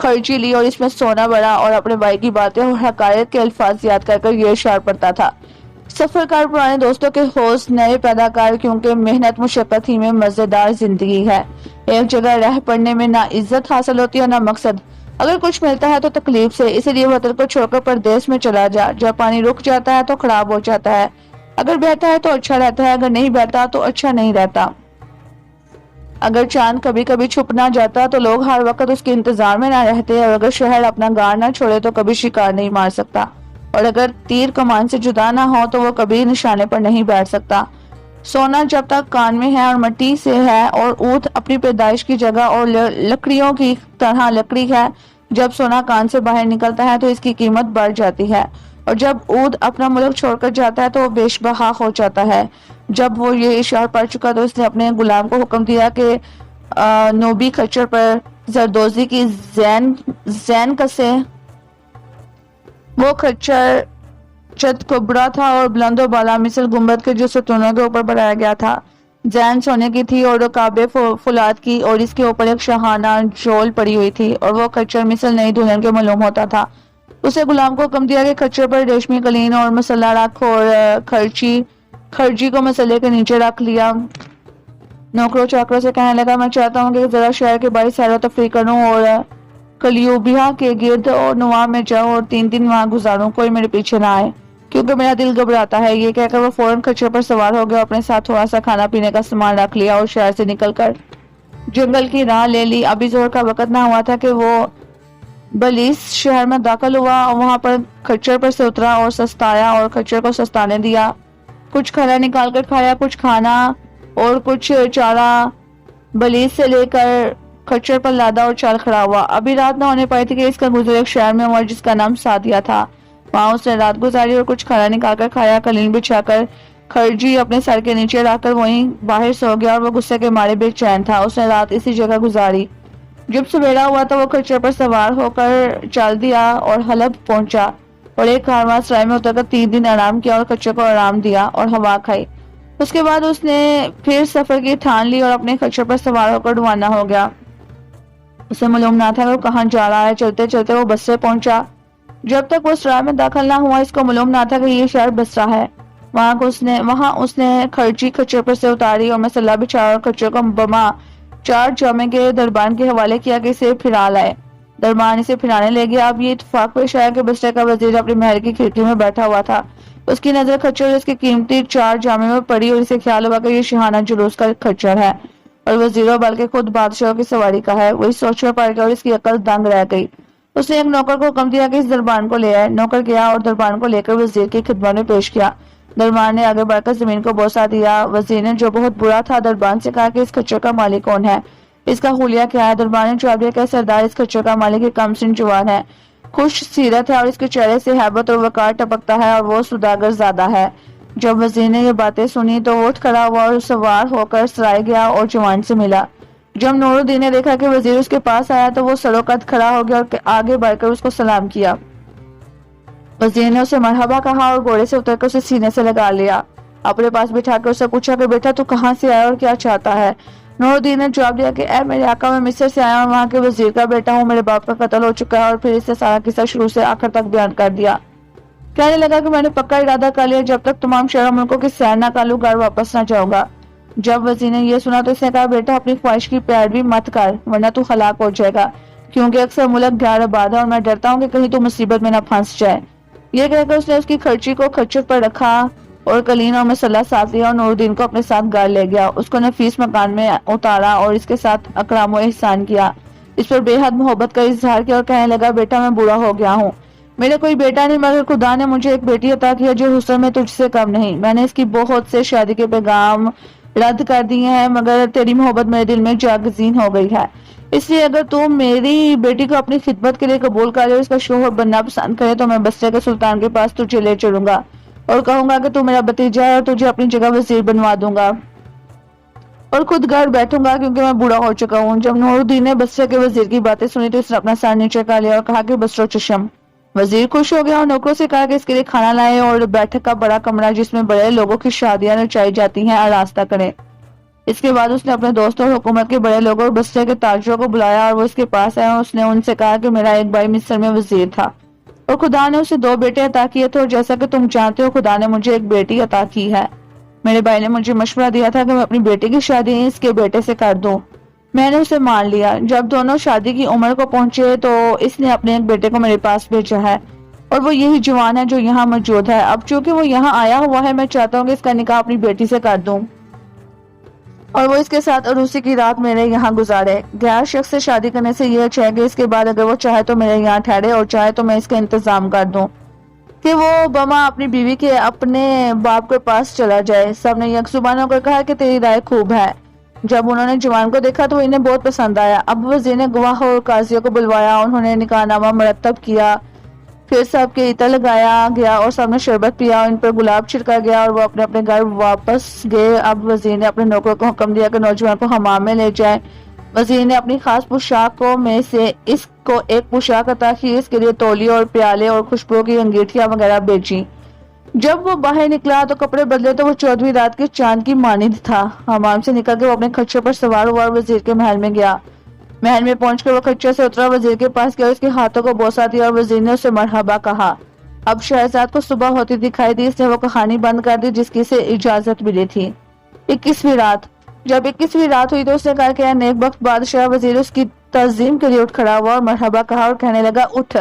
خرچی لی اور اس میں سونا بڑا اور اپنے بھائی کی باتیں اور حقائق کے الفاظ یاد کر کر یہ اشعار پڑھتا تھا: سفر کار پرانے دوستوں کے ہوش نئے پیدا کر، کیونکہ محنت مشقت ہی میں مزیدار زندگی ہے۔ ایک جگہ رہ پڑنے میں نہ عزت حاصل ہوتی ہے اور نہ مقصد۔ اگر کچھ ملتا ہے تو تکلیف سے، اسی لیے وطن کو چھوڑ کر پردیس میں چلا جا۔ جب پانی رک جاتا ہے تو خراب ہو جاتا ہے، اگر بہتا ہے تو اچھا رہتا ہے، اگر نہیں بہتا تو اچھا نہیں رہتا۔ اگر چاند کبھی کبھی چھپ نہ جاتا تو لوگ ہر وقت اس کے انتظار میں نہ رہتے، اور اگر شہر اپنا گار نہ چھوڑے تو کبھی شکار نہیں مار سکتا، اور اگر تیر کمان سے جدا نہ ہو تو وہ کبھی نشانے پر نہیں بیٹھ سکتا۔ سونا جب تک کان میں ہے اور مٹی سے ہے، اور اونٹ اپنی پیدائش کی جگہ اور لکڑیوں کی طرح لکڑی ہے، جب سونا کان سے باہر نکلتا ہے تو اس کی قیمت بڑھ جاتی ہے، اور جب اونٹ اپنا ملک چھوڑ کر جاتا ہے تو وہ بیش بہا ہو جاتا ہے۔ جب وہ یہ اشعار پڑھ چکا تو اس نے اپنے غلام کو حکم دیا کہ نوبی کھچر پر زردوزی کی زین کسے۔ وہ کھچر چت کبرا تھا اور بلند و بالا مثل گنبد کے جو ستونوں کے اوپر بنایا گیا تھا۔ زین سونے کی تھی اور رکابیں فولاد کی، اور اس کے اوپر ایک شاہانہ جول پڑی ہوئی تھی، اور وہ کھچر مثل نئی دلہن کے معلوم ہوتا تھا۔ اسے غلام کو حکم دیا کہ کھچر پر ریشمی قلین اور مسلح رکھ، اور خرجی کو مسلح کے نیچے رکھ لیا۔ نوکروں چاکروں سے کہنے لگا: میں چاہتا ہوں کہ ذرا شہر کے باہر سیر و تفریح کروں اور کلیوبیا کے گرد اور نواح میں جاؤں اور 3 دن وہاں گزاروں، کوئی میرے پیچھے نہ آئے، کیونکہ میرا دل گھبراتا ہے۔ یہ کہہ کر وہ فوراً کھچر پر سوار ہو گیا، اپنے ساتھ تھوڑا سا کھانا پینے کا سامان رکھ لیا اور شہر سے نکل کر جنگل کی راہ لے لی۔ ابھی زور کا وقت نہ ہوا تھا کہ وہ بلیس شہر میں داخل ہوا، اور وہاں پر کھچر پر سے اترا اور سستایا اور کھچر کو سستانے دیا۔ کچھ کھانا نکال کر کھایا، کچھ کھانا اور کچھ چارہ بلیس سے لے کر کھچر پر لادا اور چال کھڑا ہوا۔ ابھی رات نہ ہونے پائی تھی کہ اس کا گزر ایک شہر میں ہوا جس کا نام سادیا تھا۔ وہاں اس نے رات گزاری اور کچھ کھانا نکال کر کھایا۔ قلین بچھا کر خرجی اپنے سر کے نیچے رکھ کر وہیں باہر سو گیا، اور وہ غصے کے مارے بے چین تھا۔ اس نے رات اسی جگہ گزاری۔ جب سویرا ہوا تو وہ کھچر پر سوار ہو کر چل دیا اور حلب پہنچا، اور ایک کارواں سرائے میں اتر کر 3 دن آرام کیا اور کھچر کو آرام دیا اور ہوا کھائی۔ اس کے بعد اس نے پھر سفر کی ٹھان لی اور اپنے کھچر پر سوار ہو کر روانہ ہو گیا۔ اسے معلوم نہ تھا کہ وہ کہاں جا رہا ہے۔ چلتے چلتے وہ بصرے پہنچا۔ جب تک وہ سرائے میں داخل نہ ہوا اس کو معلوم نہ تھا کہ یہ شہر بصرہ ہے۔ وہاں اس نے خرچی کھچر پر سے اتاری اور مسلح بچھایا اور کھچر کو بما 4 جامے کے دربان کے حوالے کیا کہ اسے پھرا لائے۔ دربان اسے پھرانے لے گیا۔ اب یہ اتفاق پیش آیا کہ بصرے کا وزیر اپنے محل کی کھڑکی میں بیٹھا ہوا تھا۔ اس کی نظر کھچر اور اس کی قیمتی 4 جامے میں پڑی، اور اسے خیال ہوا کہ یہ شاہانہ جلوس کا کھچر ہے اور وزیروں بلکہ خود بادشاہوں کی سواری کا ہے۔ وہی سوچ میں پڑ گیا اور اس کی عقل دنگ رہ گئی۔ اس نے ایک نوکر کو حکم دیا کہ اس دربان کو لے آئے۔ نوکر گیا اور دربان کو لے کر وزیر کی خدمت میں پیش کیا۔ دربان نے آگے بڑھ کر زمین کو بوسہ دیا۔ وزیر نے، جو بہت برا تھا، دربان سے کہا کہ اس کھچر کا مالک کون ہے، اس کا حلیہ کیا ہے؟ دربان نے جواب دیا کہ سردار، اس کھچر کا مالک ایک کم سن جوان ہے، خوش سیرت ہے، اور اس کے چہرے سے ہیبت اور وقار ٹپکتا ہے، اور وہ سوداگر زادہ ہے۔ جب وزیر نے یہ باتیں سنی تو وہ اٹھ کھڑا ہوا اور سوار ہو کر سرائے گیا اور جوان سے ملا۔ جب نور الدین نے دیکھا کہ وزیر اس کے پاس آیا تو وہ سرو قد کھڑا ہو گیا اور آگے بڑھ کر اس کو سلام کیا۔ وزیر نے اسے مرحبا کہا اور گھوڑے سے اتر کر اسے سینے سے لگا لیا۔ اپنے پاس بٹھا کر اسے پوچھا کہ بیٹا تو کہاں سے آیا اور کیا چاہتا ہے؟ نور الدین نے جواب دیا کہ اے میرے آقا، میں مصر سے آیا ہوں، وہاں کے وزیر کا بیٹا ہوں، میرے باپ کا قتل ہو چکا ہے، اور پھر اس سے سارا قصہ شروع سے آخر تک بیان کر دیا۔ کہنے لگا کہ میں نے پکا ارادہ کر لیا، جب تک تمام شہروں ملکوں کی سیر نہ کر لوں گھر واپس نہ جاؤں گا۔ جب وزیر نے یہ سنا تو اس نے کہا بیٹا اپنی خواہش کی پیروی مت کر ورنہ تو ہلاک ہو جائے گا، کیونکہ اکثر ملک غیر آباد ہے اور میں ڈرتا ہوں کہ کہیں تو مصیبت میں نہ پھنس جائے۔ یہ کہہ کر اس نے اس کی خرچی کو کھچر پر رکھا اور قلین اور مسلح ساتھ لیا اور نور الدین کو اپنے ساتھ گھر لے گیا۔ اس کو نفیس مکان میں اتارا اور اس کے ساتھ اکرام و احسان کیا، اس پر بے حد محبت کا اظہار کیا اور کہنے لگا بیٹا میں بوڑھا ہو گیا ہوں، میرے کوئی بیٹا نہیں، مگر خدا نے مجھے ایک بیٹی عطا کیا جو حسن میں تجھ سے کم نہیں۔ میں نے اس کی بہت سے شادی کے پیغام رد کر دیے ہیں، مگر تیری محبت میرے دل میں جاگزین ہو گئی ہے، اس لیے اگر تو میری بیٹی کو اپنی خدمت کے لیے قبول کر لے اور اس کا شوہر بننا پسند کرے تو میں بصرے کے سلطان کے پاس تجھے لے چلوں گا اور کہوں گا کہ تو میرا بھتیجا ہے اور تجھے اپنی جگہ وزیر بنوا دوں گا اور خود گھر بیٹھوں گا کیونکہ میں بوڑھا ہو چکا ہوں۔ جب نور الدین نے بصرے کے وزیر کی باتیں سنی تو اس نے اپنا سر نیچے کر لیا اور کہا کہ بصرو چشم۔ وزیر خوش ہو گیا اور نوکروں سے کہا کہ اس کے لیے کھانا لائے اور بیٹھک کا بڑا کمرہ جس میں بڑے لوگوں کی شادیاں رچائی جاتی ہیں آراستہ کریں۔ اس کے بعد اس نے اپنے دوستوں اور حکومت کے بڑے لوگوں اور بستے کے تاجروں کو بلایا اور وہ اس کے پاس آئے اور اس نے ان سے کہا کہ میرا ایک بھائی مصر میں وزیر تھا اور خدا نے اسے 2 بیٹے عطا کیے تھے، اور جیسا کہ تم جانتے ہو خدا نے مجھے ایک بیٹی عطا کی ہے۔ میرے بھائی نے مجھے مشورہ دیا تھا کہ میں اپنی بیٹی کی شادی اس کے بیٹے سے کر دوں۔ میں نے اسے مان لیا۔ جب دونوں شادی کی عمر کو پہنچے تو اس نے اپنے ایک بیٹے کو میرے پاس بھیجا ہے اور وہ یہی جوان ہے جو یہاں موجود ہے۔ اب چونکہ وہ یہاں آیا ہوا ہے، میں چاہتا ہوں کہ اس کا نکاح اپنی بیٹی سے کر دوں اور وہ اس کے ساتھ عروسی کی رات میرے یہاں گزارے۔ غیر شخص سے شادی کرنے سے یہ اچھا ہے کہ اس کے بعد اگر وہ چاہے تو میرے یہاں ٹھہرے اور چاہے تو میں اس کا انتظام کر دوں کہ وہ بما اپنی بیوی کے اپنے باپ کے پاس چلا جائے۔ سب نے یک زبان ہو کر کہا کہ تیری رائے خوب ہے۔ جب انہوں نے جوان کو دیکھا تو انہیں بہت پسند آیا۔ اب وزیر نے گواہ اور قاضیوں کو بلوایا، انہوں نے نکاح نامہ مرتب کیا، پھر سب کے عطر لگایا گیا اور سب نے شربت پیا، ان پر گلاب چھڑکا گیا اور وہ اپنے اپنے گھر واپس گئے۔ اب وزیر نے اپنے نوکروں کو حکم دیا کہ نوجوان کو حمام میں لے جائیں۔ وزیر نے اپنی خاص پوشاکوں میں سے اس کو ایک پوشاک عطا کی، اس کے لیے تولیے اور پیالے اور خوشبو کی انگیٹھیاں وغیرہ بیچی۔ جب وہ باہر نکلا تو کپڑے بدلے تو وہ 14ویں رات کے چاند کی مانند تھا۔ حمام سے نکل کے وہ اپنے خچر پر سوار ہوا اور وزیر کے محل میں گیا۔ محل میں پہنچ کر وہ خچر سے اترا، وزیر کے پاس گیا، اس کے ہاتھوں کو بوسہ دیا اور وزیر نے اسے مرحبا کہا۔ اب شہزاد کو صبح ہوتی دکھائی دی، اس نے وہ کہانی بند کر دی جس کی سے اجازت ملی تھی۔ 21ویں رات۔ جب 21ویں رات ہوئی تو اس نے کہا کہ اے نیک بخت بادشاہ۔ وزیر اس کی تعظیم کے لیے اٹھ کھڑا ہوا اور مرحبا کہا اور کہنے لگا، اٹھ،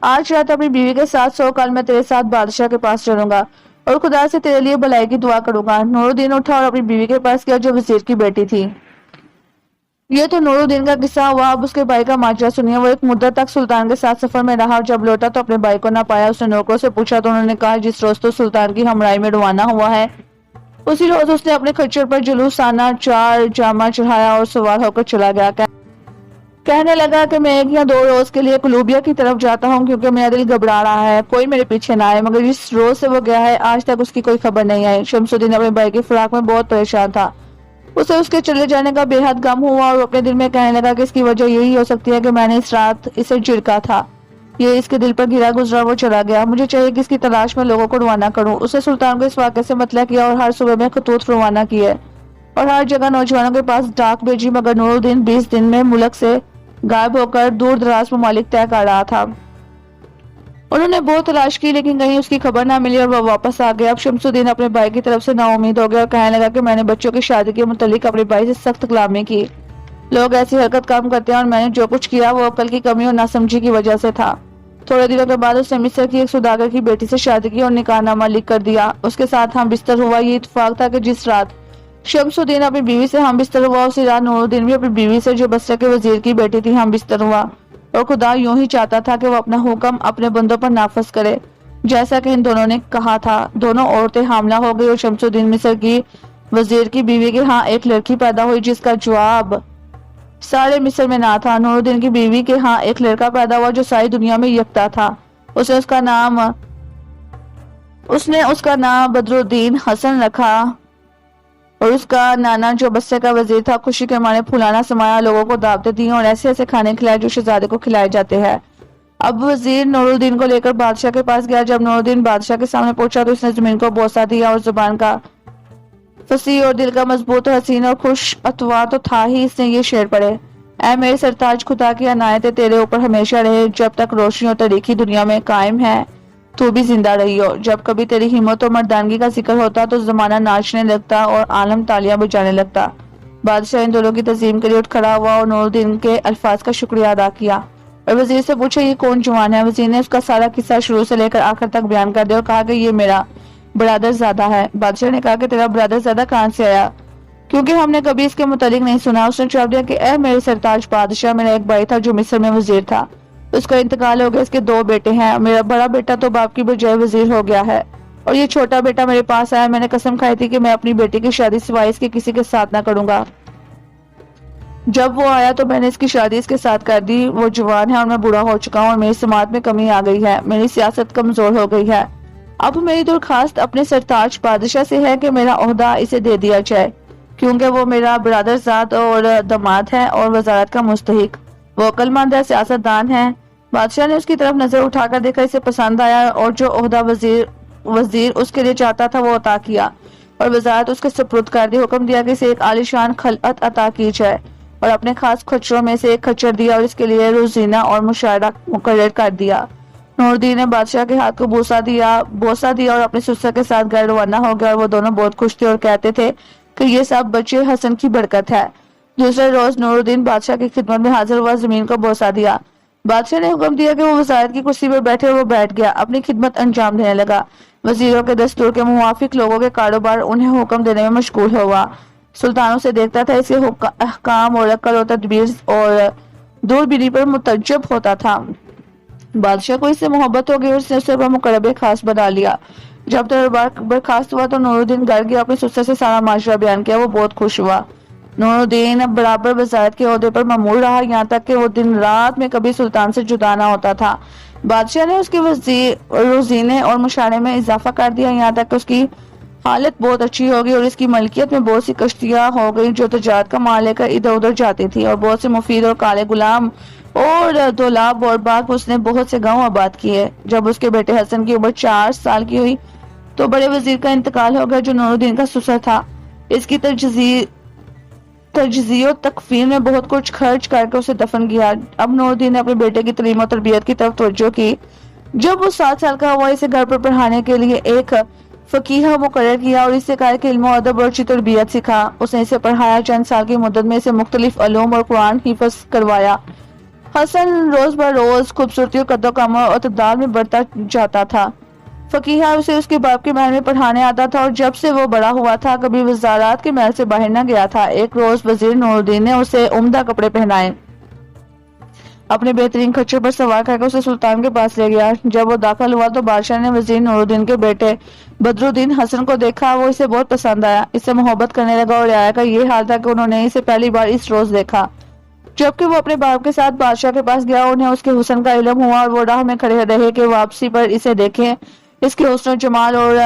آج رات اپنی بیوی کے ساتھ سو، کل میں تیرے ساتھ بادشاہ کے پاس چلوں گا اور خدا سے تیرے لیے بھلائی کی دعا کروں گا۔ نور الدین اٹھا اور اپنی بیوی کے پاس گیا جو وزیر کی بیٹی تھی۔ یہ تو نور الدین کا قصہ ہوا، اب اس کے بھائی کا ماجرا سنیے۔ وہ ایک مدت تک سلطان کے ساتھ سفر میں رہا اور جب لوٹا تو اپنے بھائی کو نہ پایا۔ اس نے نوکروں سے پوچھا تو انہوں نے کہا جس روز تو سلطان کی ہمراہی میں روانہ ہوا ہے اسی روز اس نے اپنے خچر پر جلوسانہ 4 جامہ چڑھایا اور سوار ہو کر چلا گیا۔ کہنے لگا کہ میں 1 یا 2 روز کے لیے کلوبیا کی طرف جاتا ہوں کیونکہ میرا دل گھبرا رہا ہے، کوئی میرے پیچھے نہ آئے۔ مگر جس روز سے وہ گیا ہے آج تک اس کی کوئی خبر نہیں آئی۔ شمس الدین اپنے بھائی کی فراق میں بہت پریشان تھا، اسے اس کے چلے جانے کا بے حد غم ہوا اور وہ اپنے دل میں کہنے لگا کہ اس کی وجہ یہی ہو سکتی ہے کہ میں نے اس رات اسے جھڑکا تھا، یہ اس کے دل پر گرا گزرا وہ چلا گیا۔ مجھے چاہیے کہ اس کی تلاش میں لوگوں کو روانہ کروں۔ اسے سلطان کو اس واقعے سے مطلع کیا اور ہر صبح میں خطوط روانہ کیے اور ہر جگہ نوجوانوں کے پاس ڈاک بھیجی، مگر نور الدین 20 دن میں ملک سے غائب ہو کر دور دراز ممالک طے کر رہا تھا۔ انہوں نے بہت تلاش کی لیکن کہیں اس کی خبر نہ ملی اور وہ واپس آ گیا۔ اب شمس الدین اپنے بھائی کی طرف سے نا امید ہو گیا اور کہنے لگا کہ میں نے بچوں کی شادی کے متعلق اپنے بھائی سے سخت غلامی کی، لوگ ایسی حرکت کام کرتے ہیں اور میں نے جو کچھ کیا وہ عقل کی کمی اور ناسمجھی کی وجہ سے تھا۔ تھوڑے دنوں کے بعد اس نے مصر کی ایک سوداگر کی بیٹی سے شادی کی اور نکاح نامہ لکھ کر دیا، اس کے ساتھ ہم بستر ہوا۔ یہ اتفاق تھا کہ جس رات شمس الدین اپنی بیوی سے ہم بستر ہوا اسی رات نور الدین بھی اپنی بیوی سے جو بصرہ کے وزیر کی بیٹی تھی ہم بستر ہوا، اور خدا یوں ہی چاہتا تھا کہ وہ اپنا حکم اپنے بندوں پر نافذ کرے جیسا کہ ان دونوں نے کہا تھا۔ دونوں عورتیں حاملہ ہو گئی اور شمس الدین مصر کی وزیر کی بیوی کے ہاں ایک لڑکی پیدا ہوئی جس کا جواب سارے مصر میں نہ تھا۔ نور الدین کی بیوی کے ہاں ایک لڑکا پیدا ہوا جو ساری دنیا میں یکتا تھا۔ اس نے اس کا نام بدر الدین حسن رکھا اور اس کا نانا جو بصرے کا وزیر تھا خوشی کے مارے پھولانا سمایا، لوگوں کو دعوتیں دیں اور ایسے ایسے کھانے کھلائے جو شہزادے کو کھلائے جاتے ہیں۔ اب وزیر نور الدین کو لے کر بادشاہ کے پاس گیا۔ جب نور الدین بادشاہ کے سامنے پہنچا تو اس نے زمین کو بوسہ دیا اور زبان کا فصیح اور دل کا مضبوط اور حسین اور خوش اتوا تو تھا ہی، اس نے یہ شعر پڑھے، اے میرے سرتاج خدا کی عنایتیں تیرے اوپر ہمیشہ رہے، جب تک روشنی اور تاریخی دنیا میں قائم ہے تو بھی زندہ رہی ہو۔ جب کبھی تیری ہمت اور مردانگی کا ذکر ہوتا تو زمانہ ناچنے لگتا اور عالم تالیاں بجانے لگتا۔ بادشاہ ان دونوں کی تعظیم کے لیے اٹھ کھڑا ہوا اور نور الدین کے الفاظ کا شکریہ ادا کیا اور وزیر سے پوچھا یہ کون جوان ہے؟ وزیر نے اس کا سارا قصہ شروع سے لے کر آخر تک بیان کر دیا اور کہا کہ یہ میرا برادر زادہ ہے۔ بادشاہ نے کہا کہ تیرا برادر زادہ کہاں سے آیا، کیونکہ ہم نے کبھی اس کے متعلق نہیں سنا۔ اس نے جواب دیا کہ اے میرے سرتاج بادشاہ، میرا ایک بھائی تھا جو مصر میں وزیر تھا، اس کا انتقال ہو گیا، اس کے 2 بیٹے ہیں، میرا بڑا بیٹا تو باپ کی بجائے وزیر ہو گیا ہے اور یہ چھوٹا بیٹا میرے پاس آیا۔ میں نے قسم کھائی تھی کہ میں اپنی بیٹی کی شادی سوائے اس کے کسی کے ساتھ نہ کروں گا۔ جب وہ آیا تو میں نے اس کی شادی اس کے ساتھ کر دی۔ وہ جوان ہے اور میں بوڑھا ہو چکا ہوں اور میری سماعت میں کمی آ گئی ہے، میری سیاست کمزور ہو گئی ہے۔ اب میری درخواست اپنے سرتاج بادشاہ سے ہے کہ میرا عہدہ اسے دے دیا جائے، کیونکہ وہ میرا برادر زاد اور داماد ہے اور وزارت کا مستحق، وہ عقل مند ہے، سیاست دان ہے۔ بادشاہ نے اس کی طرف نظر اٹھا کر دیکھا، اسے پسند آیا اور جو عہدہ وزیر اس کے لیے چاہتا تھا وہ عطا کیا اور وزارت اس کے سپرد کر دی. حکم دیا کہ اسے ایک عالیشان خلعت عطا کی جائے اور اپنے خاص کھچروں میں سے ایک کھچر دیا اور اس کے لیے روزینہ اور مشاہدہ مقرر کر دیا. نور الدین نے بادشاہ کے ہاتھ کو بوسہ دیا اور اپنے سسر کے ساتھ گھر روانہ ہو گیا اور وہ دونوں بہت خوش تھے اور کہتے تھے کہ یہ سب بچے حسن کی برکت ہے. دوسرے روز نور الدین بادشاہ کی خدمت میں حاضر ہوا, زمین کو بوسہ دیا. بادشاہ نے حکم دیا کہ وہ وزارت کی کرسی پر بیٹھے اور وہ بیٹھ گیا, اپنی خدمت انجام دینے لگا. وزیروں کے دستور کے موافق لوگوں کے کاروبار انہیں حکم دینے میں مشغول ہوا. سلطان اسے دیکھتا تھا, اس کے احکام اور عقل و تدبیر اور دوربینی پر متعجب ہوتا تھا. بادشاہ کو اس سے محبت ہو گئی اور اس نے اسے مقرب خاص بنا لیا. جب دربار برخاست ہوا تو نور الدین گھر گیا, اپنے سسر سے سارا معاشرہ بیان کیا. وہ بہت خوش ہوا. نور الدین اب برابر وزارت کے عہدے پر مامور رہا, یہاں تک کہ وہ دن رات میں کبھی سلطان سے جدا نہ ہوتا تھا. بادشاہ نے اس کے روزینے اور مشاہرے میں اضافہ کر دیا, یہاں تک کہ اس کی حالت بہت اچھی ہو گئی اور اس کی ملکیت میں بہت سی کشتیاں ہو گئی جو تجارت کا مال لے کر ادھر ادھر جاتی تھی, اور بہت سے مفید اور کالے غلام اور دولاب اور باغ اس نے بہت سے گاؤں آباد کیے. جب اس کے بیٹے حسن کی عمر 4 سال کی ہوئی تو بڑے وزیر کا انتقال ہو گیا جو نور الدین کا سسر تھا. اس کی تجزیہ و تکفین میں بہت کچھ خرچ کر کے اسے دفن کیا. اب نور الدین نے اپنے بیٹے کی تعلیم و تربیت کی طرف توجہ کی. جب وہ 7 سال کا ہوا اسے گھر پر پڑھانے کے لیے ایک فقیہ مقرر کیا اور اس سے کہا کہ علم و ادب اور اچھی تربیت سکھا. اس نے اسے پڑھایا, چند سال کی مدت میں اسے مختلف علوم اور قرآن حفظ کروایا. حسن روز بروز خوبصورتی اور قد و کمر اور اعتدال میں بڑھتا جاتا تھا. فقیہ اسے اس کے باپ کے محل میں پڑھانے آتا تھا اور جب سے وہ بڑا ہوا تھا کبھی وزارات کے محل سے باہر نہ گیا تھا. ایک روز وزیر نور الدین نے اسے عمدہ کپڑے پہنائے, اپنے بہترین کھچر پر سوار کر کے اسے سلطان کے پاس لے گیا. جب وہ داخل ہوا تو بادشاہ نے وزیر نور الدین کے بیٹے بدر الدین حسن کو دیکھا. وہ اسے بہت پسند آیا, اس سے محبت کرنے لگا اور رعایا کا یہ حال تھا کہ انہوں نے اسے پہلی بار اس روز دیکھا جبکہ وہ اپنے باپ کے ساتھ بادشاہ کے پاس گیا. انہیں اس کے حسن کا علم ہوا اور وہ راہ میں کھڑے رہے کہ واپسی پر اسے دیکھیں. اس کے حسن و جمال اور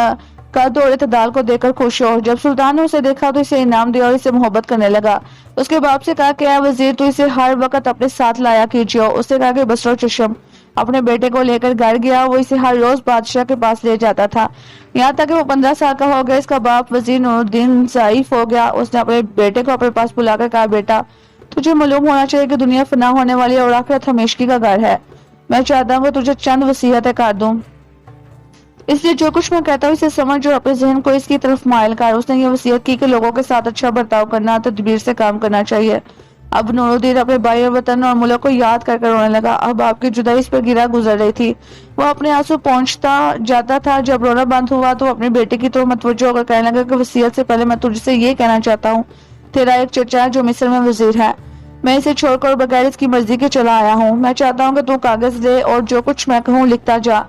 قد اور اعتدال کو دیکھ کر خوش ہو. جب سلطان نے اسے دیکھا تو اسے انعام دیا اور اسے محبت کرنے لگا. اس کے باپ سے کہا کہ اے وزیر تو اسے ہر وقت اپنے ساتھ لایا کیجیے. اس نے کہا کہ بصر و چشم. اپنے بیٹے کو لے کر گھر گیا. وہ اسے ہر روز بادشاہ کے پاس لے جاتا تھا, یہاں تک کہ وہ 15 سال کا ہو گیا. اس کا باپ وزیر نور الدین ضعیف ہو گیا. اس نے اپنے بیٹے کو اپنے پاس بلا کر کہا, بیٹا تجھے معلوم ہونا چاہیے کہ دنیا فنا ہونے والی اور آخرت ہمیشگی کا گھر ہے. میں چاہتا ہوں کہ تجھے چند وصیتیں کر دوں, اس لیے جو کچھ میں کہتا ہوں اسے سمجھ اور اپنے ذہن کو اس کی طرف مائل کر. اس نے یہ وصیت کی کہ لوگوں کے ساتھ اچھا برتاؤ کرنا, تدبیر سے کام کرنا چاہیے. اب نور الدین اپنے بھائی اور وطن اور ملک کو یاد کر کر رونے لگا. اب آپ کی جدائی اس پر گرا گزر رہی تھی. وہ اپنے آنسو پہنچتا جاتا تھا. جب رونا بند ہوا تو اپنے بیٹے کی طرف متوجہ ہو کر کہنے لگا کہ وصیت سے پہلے میں تجھ سے یہ کہنا چاہتا ہوں, تیرا ایک چچا ہے جو مصر میں وزیر ہے. میں اسے چھوڑ کر بغیر اس کی مرضی کے چلا آیا ہوں. میں چاہتا ہوں کہ تو کاغذ لے اور جو کچھ میں کہوں لکھتا جا.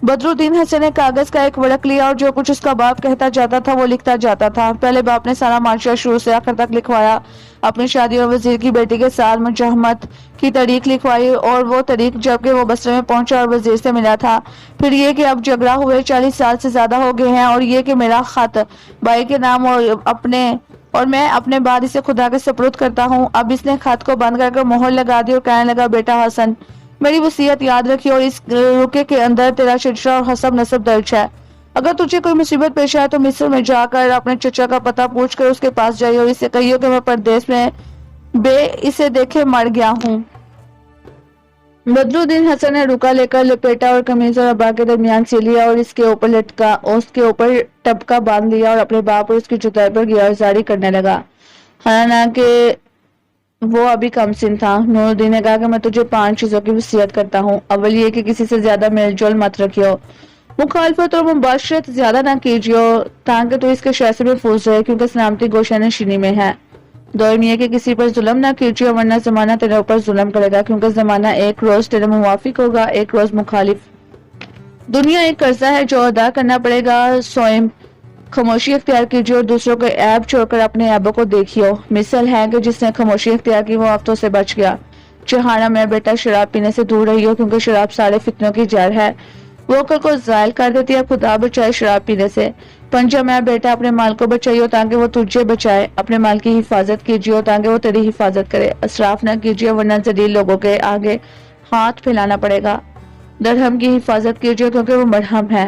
بدر الدین حسن نے کاغذ کا ایک ورق لیا اور جو کچھ اس کا باپ کہتا جاتا تھا وہ لکھتا جاتا تھا. پہلے باپ نے سارا معاشرہ شروع سے آخر تک لکھوایا. اپنی شادی اور وزیر کی بیٹی کے ساتھ مجاہمت کی تاریخ لکھوائی اور وہ تاریخ جبکہ وہ بصرے میں پہنچا اور وزیر سے ملا تھا. پھر یہ کہ اب جھگڑا ہوئے 40 سال سے زیادہ ہو گئے ہیں, اور یہ کہ میرا خط بھائی کے نام اور میں اپنے بعد اسے خدا کے سپرد کرتا ہوں. اب اس نے خط کو بند کر کے مہر لگا دی اور کہنے لگا, بیٹا حسن میری وصیت یاد رکھی اور اس رکے کے اندر تیرا شجرہ اور حسب نسب درج ہے. اگر تجھے کوئی مصیبت پیش آئے تو مصر میں جا کر اپنے چچا کا پتہ پوچھ کر اس کے پاس جائیے اور اسے کہیے کہ میں پردیس میں بے اسے دیکھے مر گیا ہوں. بدر الدین حسن نے رکا لے کر لپیٹا اور قمیض اور ابا کے درمیان سی لیا اور اس کے اوپر لٹکا اور اس کے اوپر ٹپکا باندھ لیا اور اپنے باپ اور اس کی جدائی پر گیا زاری کرنے لگا. حالانکہ وہ ابھی کم سن تھا. نور الدین نے کہا کہ میں تجھے 5 چیزوں کی وصیت کرتا ہوں. اول یہ کہ کسی سے زیادہ میل جول مت رکھیو, مخالفت اور مباشرت زیادہ نہ کیجیو تاکہ تو اس کے شر سے محفوظ رہے کیونکہ سلامتی گوشہ نشینی میں ہے. دوم یہ کہ کسی پر ظلم نہ کیجیے ورنہ زمانہ تیرے اوپر ظلم کرے گا کیونکہ زمانہ ایک روز تیرے موافق ہوگا ایک روز مخالف. دنیا ایک قرضہ ہے جو ادا کرنا پڑے گا. سوئم خاموشی اختیار کیجیے اور دوسروں کے عیب چھوڑ کر اپنے عیبوں کو دیکھیو. مثل ہے کہ جس نے خاموشی اختیار کی وہ آفتوں سے بچ گیا. چہارا میں بیٹا شراب پینے سے دور رہیو کیونکہ شراب سارے فتنوں کی جڑ ہے, وہ عقل کو زائل کر دیتی ہے. خدا بچائے شراب پینے سے. پنجہ میں بیٹا اپنے مال کو بچائیو تاکہ وہ تجھے بچائے. اپنے مال کی حفاظت کیجیو تاکہ وہ تیری حفاظت کرے. اسراف نہ کیجیے ورنہ ذلیل لوگوں کے آگے ہاتھ پھیلانا پڑے گا. درہم کی حفاظت کیجیے کیونکہ وہ مرہم ہے.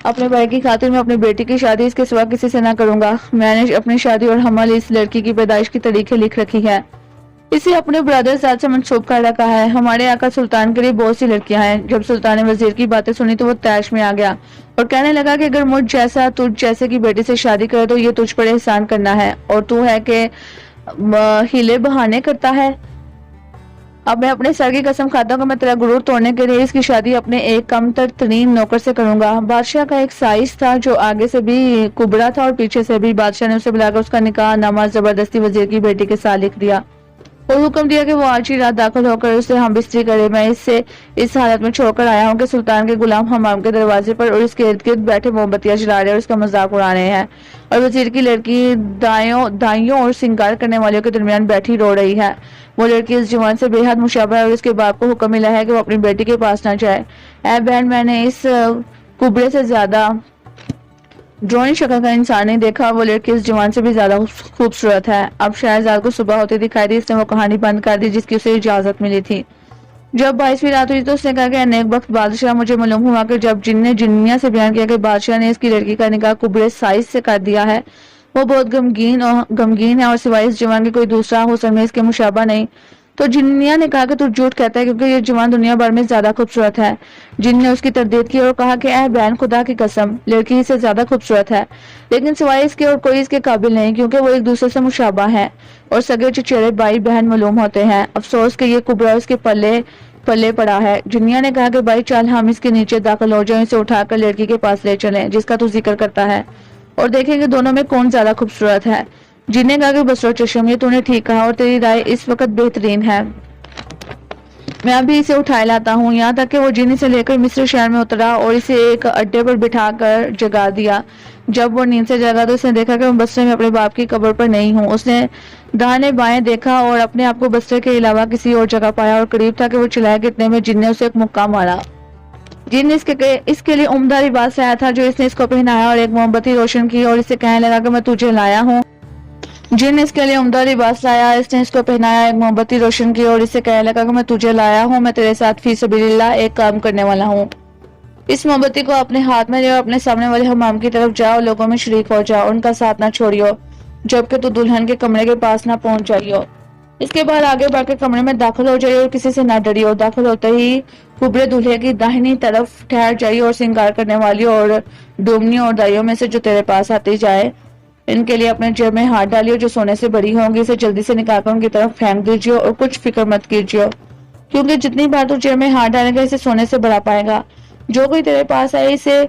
اپنے بھائی کی خاطر میں اپنی بیٹی کی شادی اس کے سوا کسی سے نہ کروں گا۔ میں نے اپنی شادی اور حمل اس لڑکی کی پیدائش کی تاریخیں لکھ رکھی ہے، اسے اپنے برادر ساتھ سے منسوب کر رکھا ہے۔ ہمارے آقا سلطان کے لیے بہت سی لڑکیاں ہیں۔ جب سلطان وزیر کی باتیں سنی تو وہ طیش میں آ گیا اور کہنے لگا کہ اگر مجھ جیسا تجھ جیسے کی بیٹی سے شادی کرے تو یہ تجھ پر احسان کرنا ہے، اور تو ہے کہ ہیلے بہانے کرتا ہے۔ اب میں اپنے سر کی قسم کھاتا ہوں کہ میں تیرا غرور توڑنے کے لیے اس کی شادی اپنے ایک کم تر ترین نوکر سے کروں گا۔ بادشاہ کا ایک سائس تھا جو آگے سے بھی کبرا تھا اور پیچھے سے بھی۔ بادشاہ نے اسے بلا کر اس کا نکاح نامہ زبردستی وزیر کی بیٹی کے ساتھ لکھ دیا اور حکم دیا کہ وہ آج ہی رات داخل ہو کر اسے ہم بستری کرے۔ میں اسے اس حالت میں چھوڑ کر آیا ہوں کہ سلطان کے غلام حمام کے دروازے پر اور اس کے ارد گرد بیٹھے موم بتیاں جلا رہے اور اس کا مذاق اڑا رہے ہیں، اور وزیر کی لڑکی دائیوں اور سنگار کرنے والوں کے درمیان بیٹھی رو رہی ہے۔ وہ لڑکی اس جوان سے بے حد مشابہ ہے اور اس کے باپ کو حکم ملا ہے کہ وہ اپنی بیٹی کے پاس نہ جائے۔ اے بہن، میں نے اس کبرے سے زیادہ ڈرونی شکل کا انسان نہیں دیکھا، وہ لڑکی اس جوان سے بھی زیادہ خوبصورت ہے۔ اب شہزاد کو صبح ہوتی دکھائی دی، اس نے وہ کہانی بند کر دی جس کی اسے اجازت ملی تھی۔ جب 22ویں رات ہوئی تو اس نے کہا کہ اے نیک بخت بادشاہ، مجھے معلوم ہوا کہ جب جن نے جنیا سے بیان کیا کہ بادشاہ نے اس کی لڑکی کا نکاح کبرے سائز سے کر دیا ہے، وہ بہت غمگین ہے اور سوائے اس جوان کے کوئی دوسرا حسن میں اس کے مشابہ نہیں۔ تو جنیا نے کہا کہ تو جھوٹ کہتا ہے کیونکہ یہ جوان دنیا بھر میں زیادہ خوبصورت ہے۔ جن نے اس کی تردید کی اور کہا کہ اے بہن، خدا کی قسم، لڑکی اس سے زیادہ خوبصورت ہے، لیکن سوائے اس کے اور کوئی اس کے قابل نہیں کیونکہ وہ ایک دوسرے سے مشابہ ہیں اور سگے چچیرے بھائی بہن معلوم ہوتے ہیں۔ افسوس کہ یہ کبرا اس کے پلے پڑا ہے۔ جنیا نے کہا کہ بھائی چل ہم اس کے نیچے داخل ہو جائیں، اسے اٹھا کر لڑکی کے پاس لے چلیں جس کا تو ذکر کرتا ہے، اور دیکھیں کہ دونوں میں کون زیادہ خوبصورت ہے۔ جن نے کہا کہ بسرو چشم، یہ تو نے ٹھیک کہا اور تیری رائے اس وقت بہترین ہے، میں ابھی اسے اٹھائے لاتا ہوں۔ یہاں تک کہ وہ جن سے لے کر مصر شہر میں اترا اور اسے ایک اڈے پر بٹھا کر جگا دیا۔ جب وہ نیند سے جگا تو اس نے دیکھا کہ میں بسرے میں اپنے باپ کی قبر پر نہیں ہوں۔ اس نے داہنے بائیں دیکھا اور اپنے آپ کو بسرے کے علاوہ کسی اور جگہ پایا اور قریب تھا کہ وہ چلائے کہ اتنے میں جن نے اسے ایک مکہ مارا۔ جن نے اس کے لیے عمدہ لباس لایا تھا جو اس نے اس کو پہنایا اور ایک موم بتی روشن کی اور اسے کہنے لگا کہ میں تجھے لایا ہوں۔ جن نے اس کے لیے عمدہ لباس لایا، اس نے اس کو پہنایا، ایک موم بتی روشن کی اور اسے کہنے لگا کہ میں تجھے لایا ہوں، میں تیرے ساتھ فی سبیل اللہ ایک کام کرنے والا ہوں۔ اس موم بتی کو اپنے ہاتھ میں لے اور اپنے سامنے والے حمام کی طرف جا اور لوگوں میں شریک ہو جا، ان کا ساتھ نہ چھوڑیو جبکہ تو دلہن کے کمرے کے پاس نہ پہنچ جائیو۔ اس کے بعد آگے بڑھ کے کمرے میں داخل ہو جائیو اور کسی سے نہ ڈریو۔ داخل ہوتے ہی کبرے دولہے کی داہنی طرف ٹھہر جائیو اور سنگار کرنے والی اور ڈومنیوں اور دائیوں میں سے جو تیرے پاس آتی جائے ان کے لیے اپنے جیب میں ہاتھ ڈالیو، جو سونے سے بڑی ہوں گی اسے جلدی سے نکال کر ان کی طرف پھینک دیجیو اور کچھ فکر مت کیجیو کیونکہ جتنی بار تو جیب میں ہاتھ ڈالے گا اسے سونے سے بڑا پائے گا۔ جو کوئی تیرے پاس آئے اسے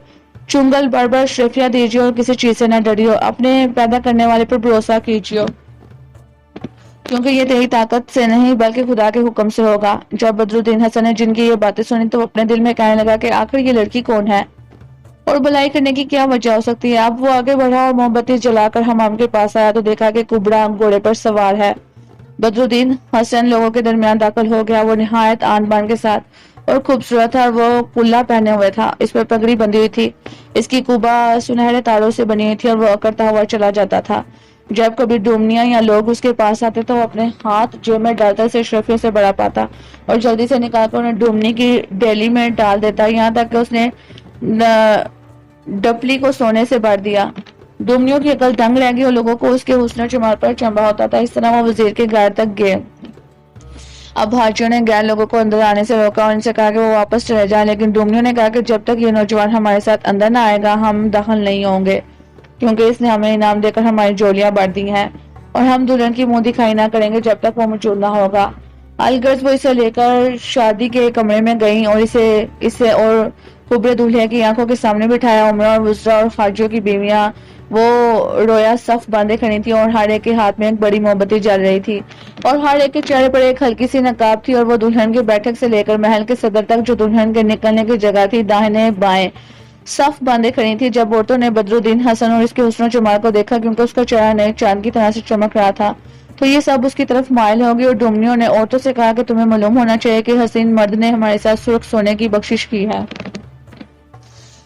چنگل بڑبڑ شرفیاں دیجیو اور کسی چیز سے نہ ڈریو، اپنے پیدا کرنے والے پر بھروسہ کیجیو کیونکہ یہ تیری طاقت سے نہیں بلکہ خدا کے حکم سے ہوگا۔ جب بدرالدین حسن نے جن کی یہ باتیں سنی تو اپنے دل میں کہنے لگا کہ آخر یہ لڑکی کون ہے اور بلائی کرنے کی کیا وجہ ہو سکتی ہے۔ اب وہ آگے بڑھا اور موم بتی جلا کر حمام کے پاس آیا تو دیکھا کہ کبرا گھوڑے پر سوار ہے۔ بدرالدین حسن لوگوں کے درمیان داخل ہو گیا۔ وہ نہایت آن بان کے ساتھ اور خوبصورت تھا اور وہ کلا پہنے ہوئے تھا، اس پر پگڑی بندھی ہوئی تھی، اس کی قبا سنہرے تاروں سے بنی ہوئی تھی اور وہ اکڑتا ہوا چلا جاتا تھا۔ جب کبھی ڈومنیاں یا لوگ اس کے پاس آتے تو وہ اپنے ہاتھ جیب میں ڈالتا سے اشرفیوں سے بڑا پاتا اور جلدی سے نکال کر انہیں ڈومنی کی ڈیلی میں ڈال دیتا، یہاں تک کہ اس نے ڈپلی کو سونے سے بھر دیا۔ ڈومنیوں کی عقل دنگ رہ گئی اور لوگوں کو اس کے حسن و جمال پر چنبا ہوتا تھا۔ اس طرح وہ وزیر کے گھر تک گئے۔ اب حاجیوں نے غیر لوگوں کو اندر آنے سے روکا اور ان سے کہا کہ وہ واپس چلے جائیں، لیکن ڈومنیوں نے کہا کہ جب تک یہ نوجوان ہمارے ساتھ اندر نہ آئے گا ہم داخل نہیں ہوں گے کیونکہ اس نے ہمیں انعام دے کر ہماری جولیاں بھر دی ہیں اور ہم دلہن کی منہ دکھائی نہ کریں گے جب تک وہ موجود نہ ہوگا۔ الغرض وہ اسے لے کر شادی کے کمرے میں گئیں اور اسے اور کبرے دولہے کی آنکھوں کے سامنے بٹھایا۔ عمرہ اور وزراء اور خارجیوں کی بیویاں وہ رویا صف باندھے کھڑی تھی اور ہر ایک کے ہاتھ میں ایک بڑی موم بتی جل رہی تھی اور ہر ایک کے چہرے پر ایک ہلکی سی نقاب تھی، اور وہ دلہن کے بیٹھک سے لے کر محل کے صدر تک جو دلہن کے نکلنے کی جگہ تھی داہنے بائیں صف باندھے کھڑی تھی۔ جب عورتوں نے بدرالدین حسن اور اس کے حسن و جمال کو دیکھا کیونکہ اس کا چہرہ نئے چاند کی طرح سے چمک رہا تھا تو یہ سب اس کی طرف مائل ہو گئی اور ڈومنیوں نے عورتوں سے کہا کہ تمہیں معلوم ہونا چاہیے کہ حسین مرد نے ہمارے ساتھ سرخ سونے کی بخشش کی ہے،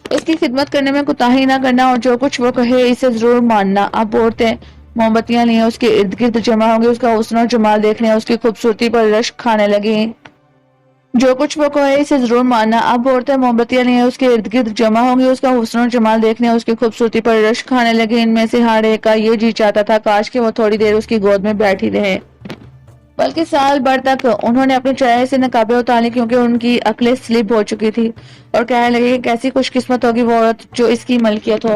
اس کی خدمت کرنے میں کوتاہی نہ کرنا اور جو کچھ وہ کہے اسے ضرور ماننا۔ اب عورتیں موم بتیاں لیے اس کے ارد گرد جمع ہوں گی، اس کا حسن و جمال دیکھنے، اس کی خوبصورتی پر رشک کھانے لگی۔ جو کچھ وہ کہے اسے ضرور ماننا۔ اب عورتیں موم بتیاں لیے اس کے ارد گرد جمع ہوں گی، اس کا حسن و جمال دیکھنے، اس کی خوبصورتی پر رشک کھانے لگے۔ ان میں سے ہر ایک کا یہ جی چاہتا تھا کاش کہ وہ تھوڑی دیر اس کی گود میں بیٹھی رہے، بلکہ سال بھر تک۔ انہوں نے اپنے چہرے سے نقابیں اتار لی کیونکہ ان کی عقلیں سلپ ہو چکی تھی، اور کہنے لگے کہ کیسی خوش قسمت ہوگی وہ عورت جو اس کی ملکیت ہو۔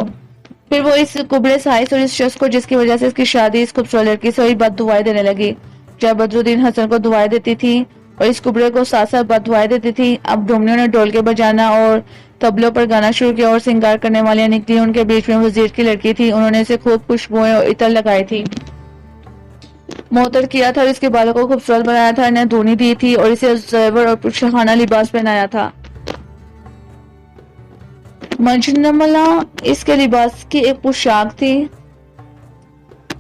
پھر وہ اس کبڑے سائز اور اس شخص کو جس کی وجہ سے اس کی شادی اس خوبصورت لڑکی سے ہوئی بد دعائیں دینے لگی۔ جب بدرالدین حسن کو دعائیں دیتی تھی اور اس کبڑے کو ساتھ ساتھ بد دعائیں دیتی تھی، اب ڈومنیوں نے ڈول کے بجانا اور طبلوں پر گانا شروع کیا اور سنگار کرنے والیاں نکلی۔ ان کے بیچ میں وزیر کی لڑکی تھی، انہوں نے اسے خوب خوشبوئیں اور عطر لگائی تھی، معطر کیا تھا اور اس کے بالوں کو خوبصورت بنایا تھا، انہیں دھونی دی تھی اور اسے زیور اور شاہانہ لباس پہنایا تھا۔ مجنملہ اس کے لباس کی ایک پوشاک تھی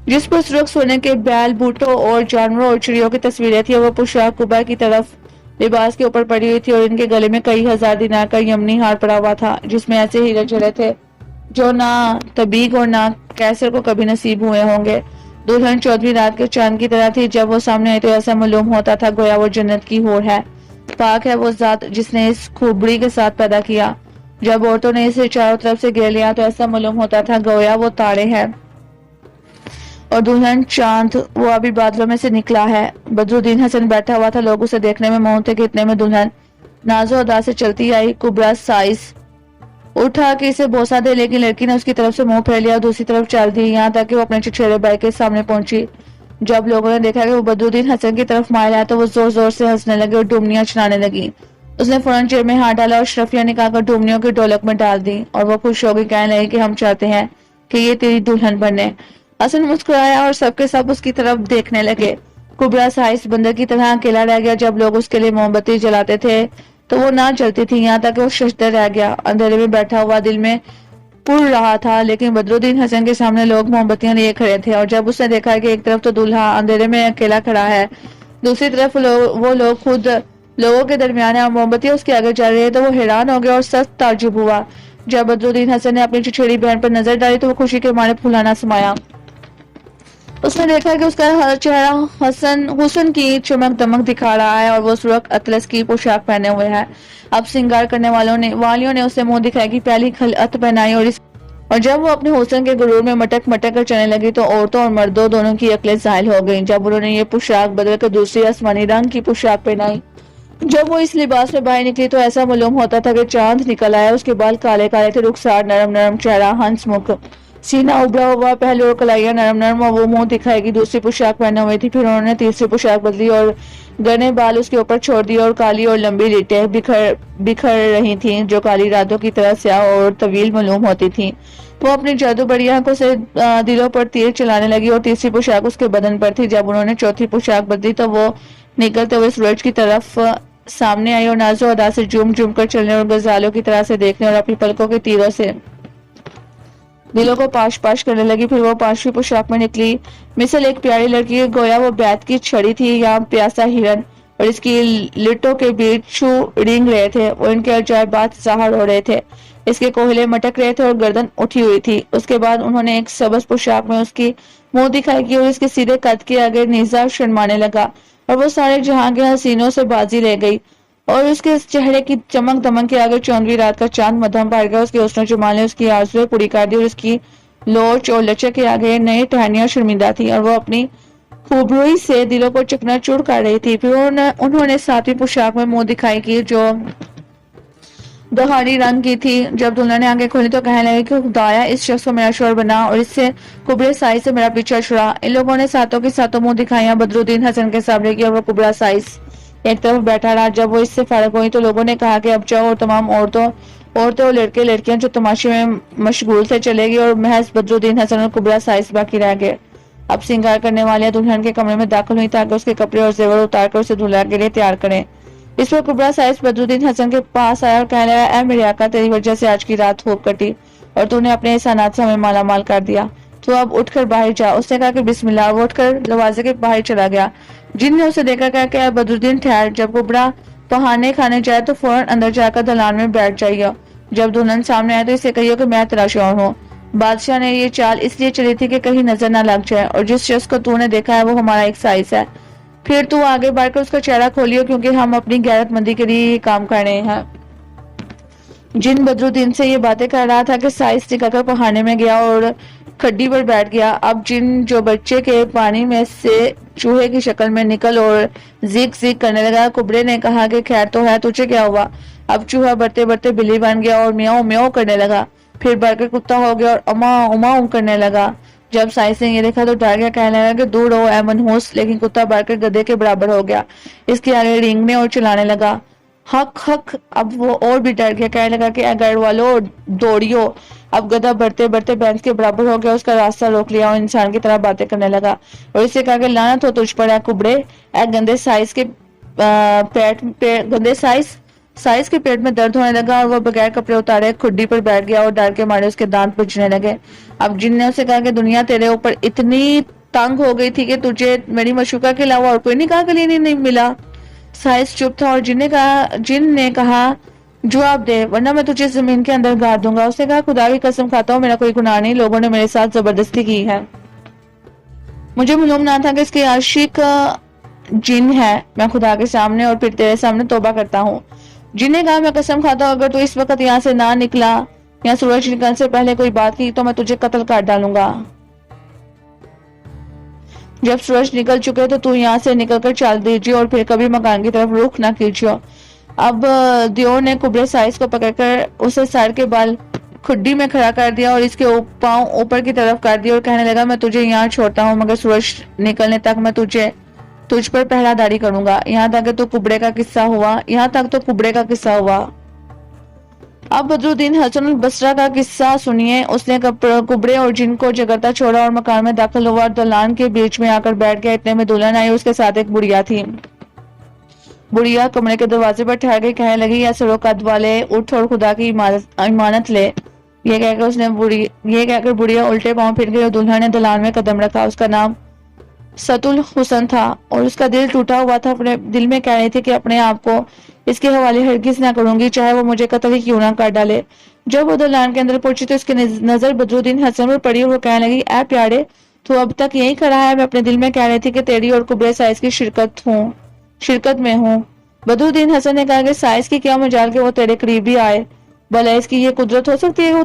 جس پر سرخ سونے کے بیل، بوٹوں اور جانوروں اور چڑیوں کی تصویریں تھیں، اور وہ پوشاک قبا کی طرف لباس کے اوپر پڑی ہوئی تھی، اور ان کے گلے میں کئی ہزار دینار کا یمنی ہار پڑا ہوا تھا جس میں ایسے ہیرے جڑے تھے جو نہ طبیق اور نہ کیسر کو کبھی نصیب ہوئے ہوں گے۔ دلہن چودھویں رات کے چاند کی طرح تھی، جب وہ سامنے آئی تو ایسا معلوم ہوتا تھا گویا وہ جنت کی حور ہے۔ پاک ہے وہ ذات جس نے اس کھوبڑی کے ساتھ پیدا کیا۔ جب عورتوں نے اسے چاروں طرف سے گھیر لیا تو ایسا معلوم ہوتا تھا گویا وہ تارے ہے اور دلہن چاند، وہ ابھی بادلوں میں سے نکلا ہے۔ بدرالدین حسن بیٹھا ہوا تھا، لوگ اسے دیکھنے میں مہم تھے کہ اتنے میں دلہن ناز و ادا سے چلتی آئی۔ کبرا سائز اٹھا کہ اسے بوسہ دے، لیکن لڑکی نے اس کی طرف سے منہ پھیر لیا اور دوسری طرف چل دی، یہاں تک کہ وہ اپنے چچیرے بھائی کے سامنے پہنچی۔ جب لوگوں نے دیکھا کہ وہ بدرالدین حسن کی طرف مائل ہے تو وہ زور زور سے ہنسنے لگے اور ڈومنیاں چلانے لگیں۔ اس نے فوراً جیب میں ہاتھ ڈالا اور اشرفیاں نکال کر ڈومنیوں کے ڈولک میں ڈال دی، اور وہ خوش ہو گئی، کہنے لگی کہ ہم چاہتے ہیں کہ یہ تیری دلہن بنے۔ حسن مسکرایا اور سب کے سب اس کی طرف دیکھنے لگے۔ کبرا سائز بندر کی طرح اکیلا رہ گیا۔ جب لوگ اس کے لیے موم بتی جلاتے تھے تو وہ نہ جلتی تھی، یہاں تک کہ وہ ششدر رہ گیا، اندھیرے میں بیٹھا ہوا دل میں پڑ رہا تھا۔ لیکن بدرالدین حسن کے سامنے لوگ موم بتیاں لیے کھڑے تھے، اور جب اس نے دیکھا کہ ایک طرف تو دولہا اندھیرے میں اکیلا کھڑا ہے، دوسری طرف وہ لوگ خود لوگوں کے درمیان ہے اور موم بتیاں اس کے آگے چل رہی ہے، تو وہ حیران ہو گیا اور سخت تعجب ہوا۔ جب بدرالدین حسن نے اپنی چچیری بہن پر نظر ڈالی تو وہ خوشی کے مارے پھولانا سمایا۔ اس نے دیکھا کہ اس کا چہرہ حسن کی چمک دمک دکھا رہا ہے اور وہ سرخ اطلس کی پوشاک پہنے ہوئے ہے۔ اب سنگار کرنے والیوں نے اسے منہ دکھائی کی پہلی خلعت پہنائی، اور جب وہ اپنے حسن کے غرور میں مٹک مٹک کر چلنے لگی تو عورتوں اور مردوں دونوں کی عقلیں زائل ہو گئیں۔ جب انہوں نے یہ پوشاک بدل کر دوسری آسمانی رنگ کی پوشاک پہنائی، جب وہ اس لباس میں باہر نکلی تو ایسا معلوم ہوتا تھا کہ چاند نکل آیا۔ اس کے بال کالے کالے تھے، رخسار نرم نرم، چہرہ ہنس مکھ، سینہ ابھرا ہوا، پہلو اور کلائیاں نرم نرم، اور وہ منہ دکھائے گی دوسری پوشاک پہنے ہوئی تھی۔ پھر انہوں نے تیسری پوشاک بدلی اور گھنے بال اس کے اوپر چھوڑ دیے، اور کالی اور لمبی لٹیں بکھر رہی تھیں جو کالی راتوں کی طرح سیاہ اور طویل معلوم ہوتی تھیں۔ وہ اپنی جادو بڑی آنکھوں سے دلوں پر تیر چلانے لگی، اور تیسری پوشاک اس کے بدن پر تھی۔ جب انہوں نے چوتھی پوشاک بدلی تو وہ نکلتے ہوئے سورج کی طرف سامنے آئی اور ناز و ادا سے جھوم جھوم کر چلنے اور غزالوں کی طرح سے دیکھنے اور اپنی پلکوں کے تیروں سے دلوں کو پاش پاش کرنے لگی۔ پھر وہ پانچویں پوشاک میں نکلی مثل ایک پیاری لڑکی، گویا وہ بیت کی چھڑی تھی یا پیاسا ہرن، اور اس کی لٹوں کے بیچ چھو رینگ رہے تھے، وہ ان کے عجائبات ظاہر ہو رہے تھے۔ اس کے کوہلے مٹک رہے تھے اور گردن اٹھی ہوئی تھی۔ اس کے بعد انہوں نے ایک سبز پوشاک میں اس کی منہ دکھائی کی اور اس کے سیدھے قد کے آگے نیزہ شرمانے لگا، اور وہ سارے جہاں کے حسینوں سے بازی لے گئی، اور اس کے چہرے کی چمک دمک کے آگے 14ویں رات کا چاند مدھم پڑ گیا۔ اس کے حسن و جمال نے اس کی آرزویں پوری کر دی، اور اس کی لوچ اور لچک کے آگے نئی ٹہنیاں شرمندہ تھی، اور وہ اپنی خوبروئی سے دلوں کو چکنا چور کر رہی تھی۔ پھر انہوں نے ساتویں پوشاک میں منہ دکھائی کی جو دہاڑی رنگ کی تھی۔ جب دلہن نے آنکھیں کھولی تو کہنے لگی کہ خدایا اس شخص کو میرا شوہر بنا اور اس سے کبرے سائز سے میرا پیچھا چھڑا۔ ان لوگوں نے ساتوں کی ساتوں منہ دکھائیاں بدرالدین حسن کے سامنے کی، اور وہ کبرا سائز ایک طرف بیٹھا رہا۔ جب وہ اس سے فارغ ہوئی تو لوگوں نے کہا کہ اب جاؤ، اور تمام عورتیں اور لڑکے لڑکیاں جو تماشے میں مشغول تھے چلے گی، اور محض بدرالدین حسن اور کبرا سائز باقی رہ گئے۔ اب سنگار کرنے والیاں دلہن کے کمرے میں داخل ہوئی تاکہ اس کے کپڑے اور زیور اتار کر اسے دلہا کے لیے تیار کریں۔ اس پر کبرا سائز بدرالدین حسن کے پاس آیا اور کہنے لگا، اے میرے آقا، تیری وجہ سے آج کی رات خوب کٹی اور تو نے اپنے احسانات سے ہمیں مالا مال کر دیا، تو اب اٹھ کر باہر جا۔ اس نے کہا کہ بسم اللہ، وہ اٹھ کر دروازے کے باہر چلا گیا۔ جن نے اسے دیکھا کہا کہ بدرالدین ٹھہر، جب کبرا پہانے کھانے جائے تو فوراً اندر جا کر دلان میں بیٹھ جائیے۔ جب دلہن سامنے آئے تو اسے کہیے کہ میں تیرا شوہر ہوں۔ بادشاہ نے یہ چال اس لیے چلی تھی کہ کہیں نظر نہ لگ جائے، اور جس شخص کو تو نے دیکھا ہے وہ ہمارا ایک سائز ہے۔ پھر تو آگے بڑھ کر اس کا چہرہ کھولیو کیونکہ ہم اپنی غیرت مندی کے لیے کام کر رہے ہیں۔ جن بدرالدین سے یہ باتیں کر رہا تھا کہ سائز نکل کر پہاڑے میں گیا اور کھڈی پر بیٹھ گیا۔ اب جن جو بچے کے پانی میں سے چوہے کی شکل میں نکل اور زیگ زیگ کرنے لگا۔ کبڑے نے کہا کہ خیر تو ہے، تجھے کیا ہوا؟ اب چوہا بڑھتے بڑھتے بلی بن گیا اور میاؤں میاؤں کرنے لگا، پھر بڑھ کر کتا ہو گیا اور اماؤں اماؤں کرنے لگا۔ جب سائنس نے یہ دیکھا تو ڈر گیا، کہنے لگا کہ دور ہو اے منحوس، لیکن کتا بڑھ کر گدھے کے برابر ہو گیا، اس کے آگے رینگنے اور چلانے لگا، حق حق۔ اب وہ اور بھی ڈر گیا، کہنے لگا کہ اے گھر والو دوڑیو۔ اب گدھا بڑھتے بڑھتے بینس کے برابر ہو گیا، اس کا راستہ روک لیا اور انسان کی طرح باتیں کرنے لگا اور اسے کہا کہ لعنت ہو تجھ پر اے کبڑے، اے گندے سائز کے سائز کے پیٹ میں درد ہونے لگا اور وہ بغیر کپڑے اتارے کھڈی پر بیٹھ گیا اور ڈر کے مارے اس کے دانت بجنے لگے۔ اب جن نے اسے کہا کہ دنیا تیرے اوپر اتنی تنگ ہو گئی تھی کہ تجھے میری مشوقہ کے علاوہ اور کوئی نکاح کے لیے نہیں ملا۔ سائز چپ تھا اور جن نے کہا جواب دے ورنہ میں تجھے زمین کے اندر گاڑ دوں گا۔ اس نے کہا خدا کی قسم کھاتا ہوں میرا کوئی گناہ نہیں، لوگوں نے میرے ساتھ زبردستی کی ہے، مجھے معلوم نہ تھا کہ اس کے عاشق جن ہے، میں خدا کے سامنے اور پھر تیرے سامنے توبہ کرتا ہوں۔ جن نے کہا میں قسم کھاتا ہوں اگر تو اس وقت یہاں سے نہ نکلا یا سورج نکلنے سے پہلے کوئی بات کی تو میں تجھے قتل کر ڈالوں گا۔ جب سورج نکل چکے تو یہاں سے نکل کر چل دیجیے اور پھر کبھی مکان کی طرف رخ نہ کیجیے۔ اب دیو نے کبڑے سائز کو پکڑ کر اسے سر کے بال کھڈی میں کھڑا کر دیا اور اس کے پاؤں اوپر کی طرف کر دیا اور کہنے لگا میں تجھے یہاں چھوڑتا ہوں مگر سورج نکلنے تک میں تجھ پر پہرا داری کروں گا، یہاں تک تو کبڑے کا قصہ ہوا۔ اب بدرالدین حسن البصری کا قصہ سنیے۔ اس نے کبڑے اور جن کو جگرتا چھوڑا اور مکان میں داخل ہوا اور دلان کے بیچ میں آ کر بیٹھ گیا۔ اتنے میں دلہن آئی، اس کے ساتھ ایک بڑھیا تھی۔ بڑھیا کمرے کے دروازے پر ٹھہر گئی، کہنے لگی یا سرو قد والے اٹھ اور خدا کی امانت لے۔ یہ کہہ کر بڑھیا الٹے پاؤں پھر گئی اور دلہن نے دلان میں قدم رکھا۔ اس کا نام ست الحسن تھا اور اس کا دل ٹوٹا ہوا تھا، اپنے دل میں کہہ رہی تھی کہ اپنے آپ کو اس کے حوالے ہرگز نہ کروں گی، چاہے وہ مجھے قتل ہی کیوں نہ کر ڈالے۔ جب وہ دلان کے اندر پہنچی تو اس کی نظر بدرالدین حسن پر پڑی اور وہ کہنے لگی اے پیارے تو اب تک یہی کھڑا ہے؟ میں اپنے دل میں کہہ رہی تھی کہ تیری اور کبڑے سائز کی شرکت میں ہوں۔ بدرالدین حسن نے کہا کہ سائز کی کیا مجال کہ وہ تیرے قریب ہی آئے، بھلا اس کی یہ قدرت ہو سکتی ہے کہ وہ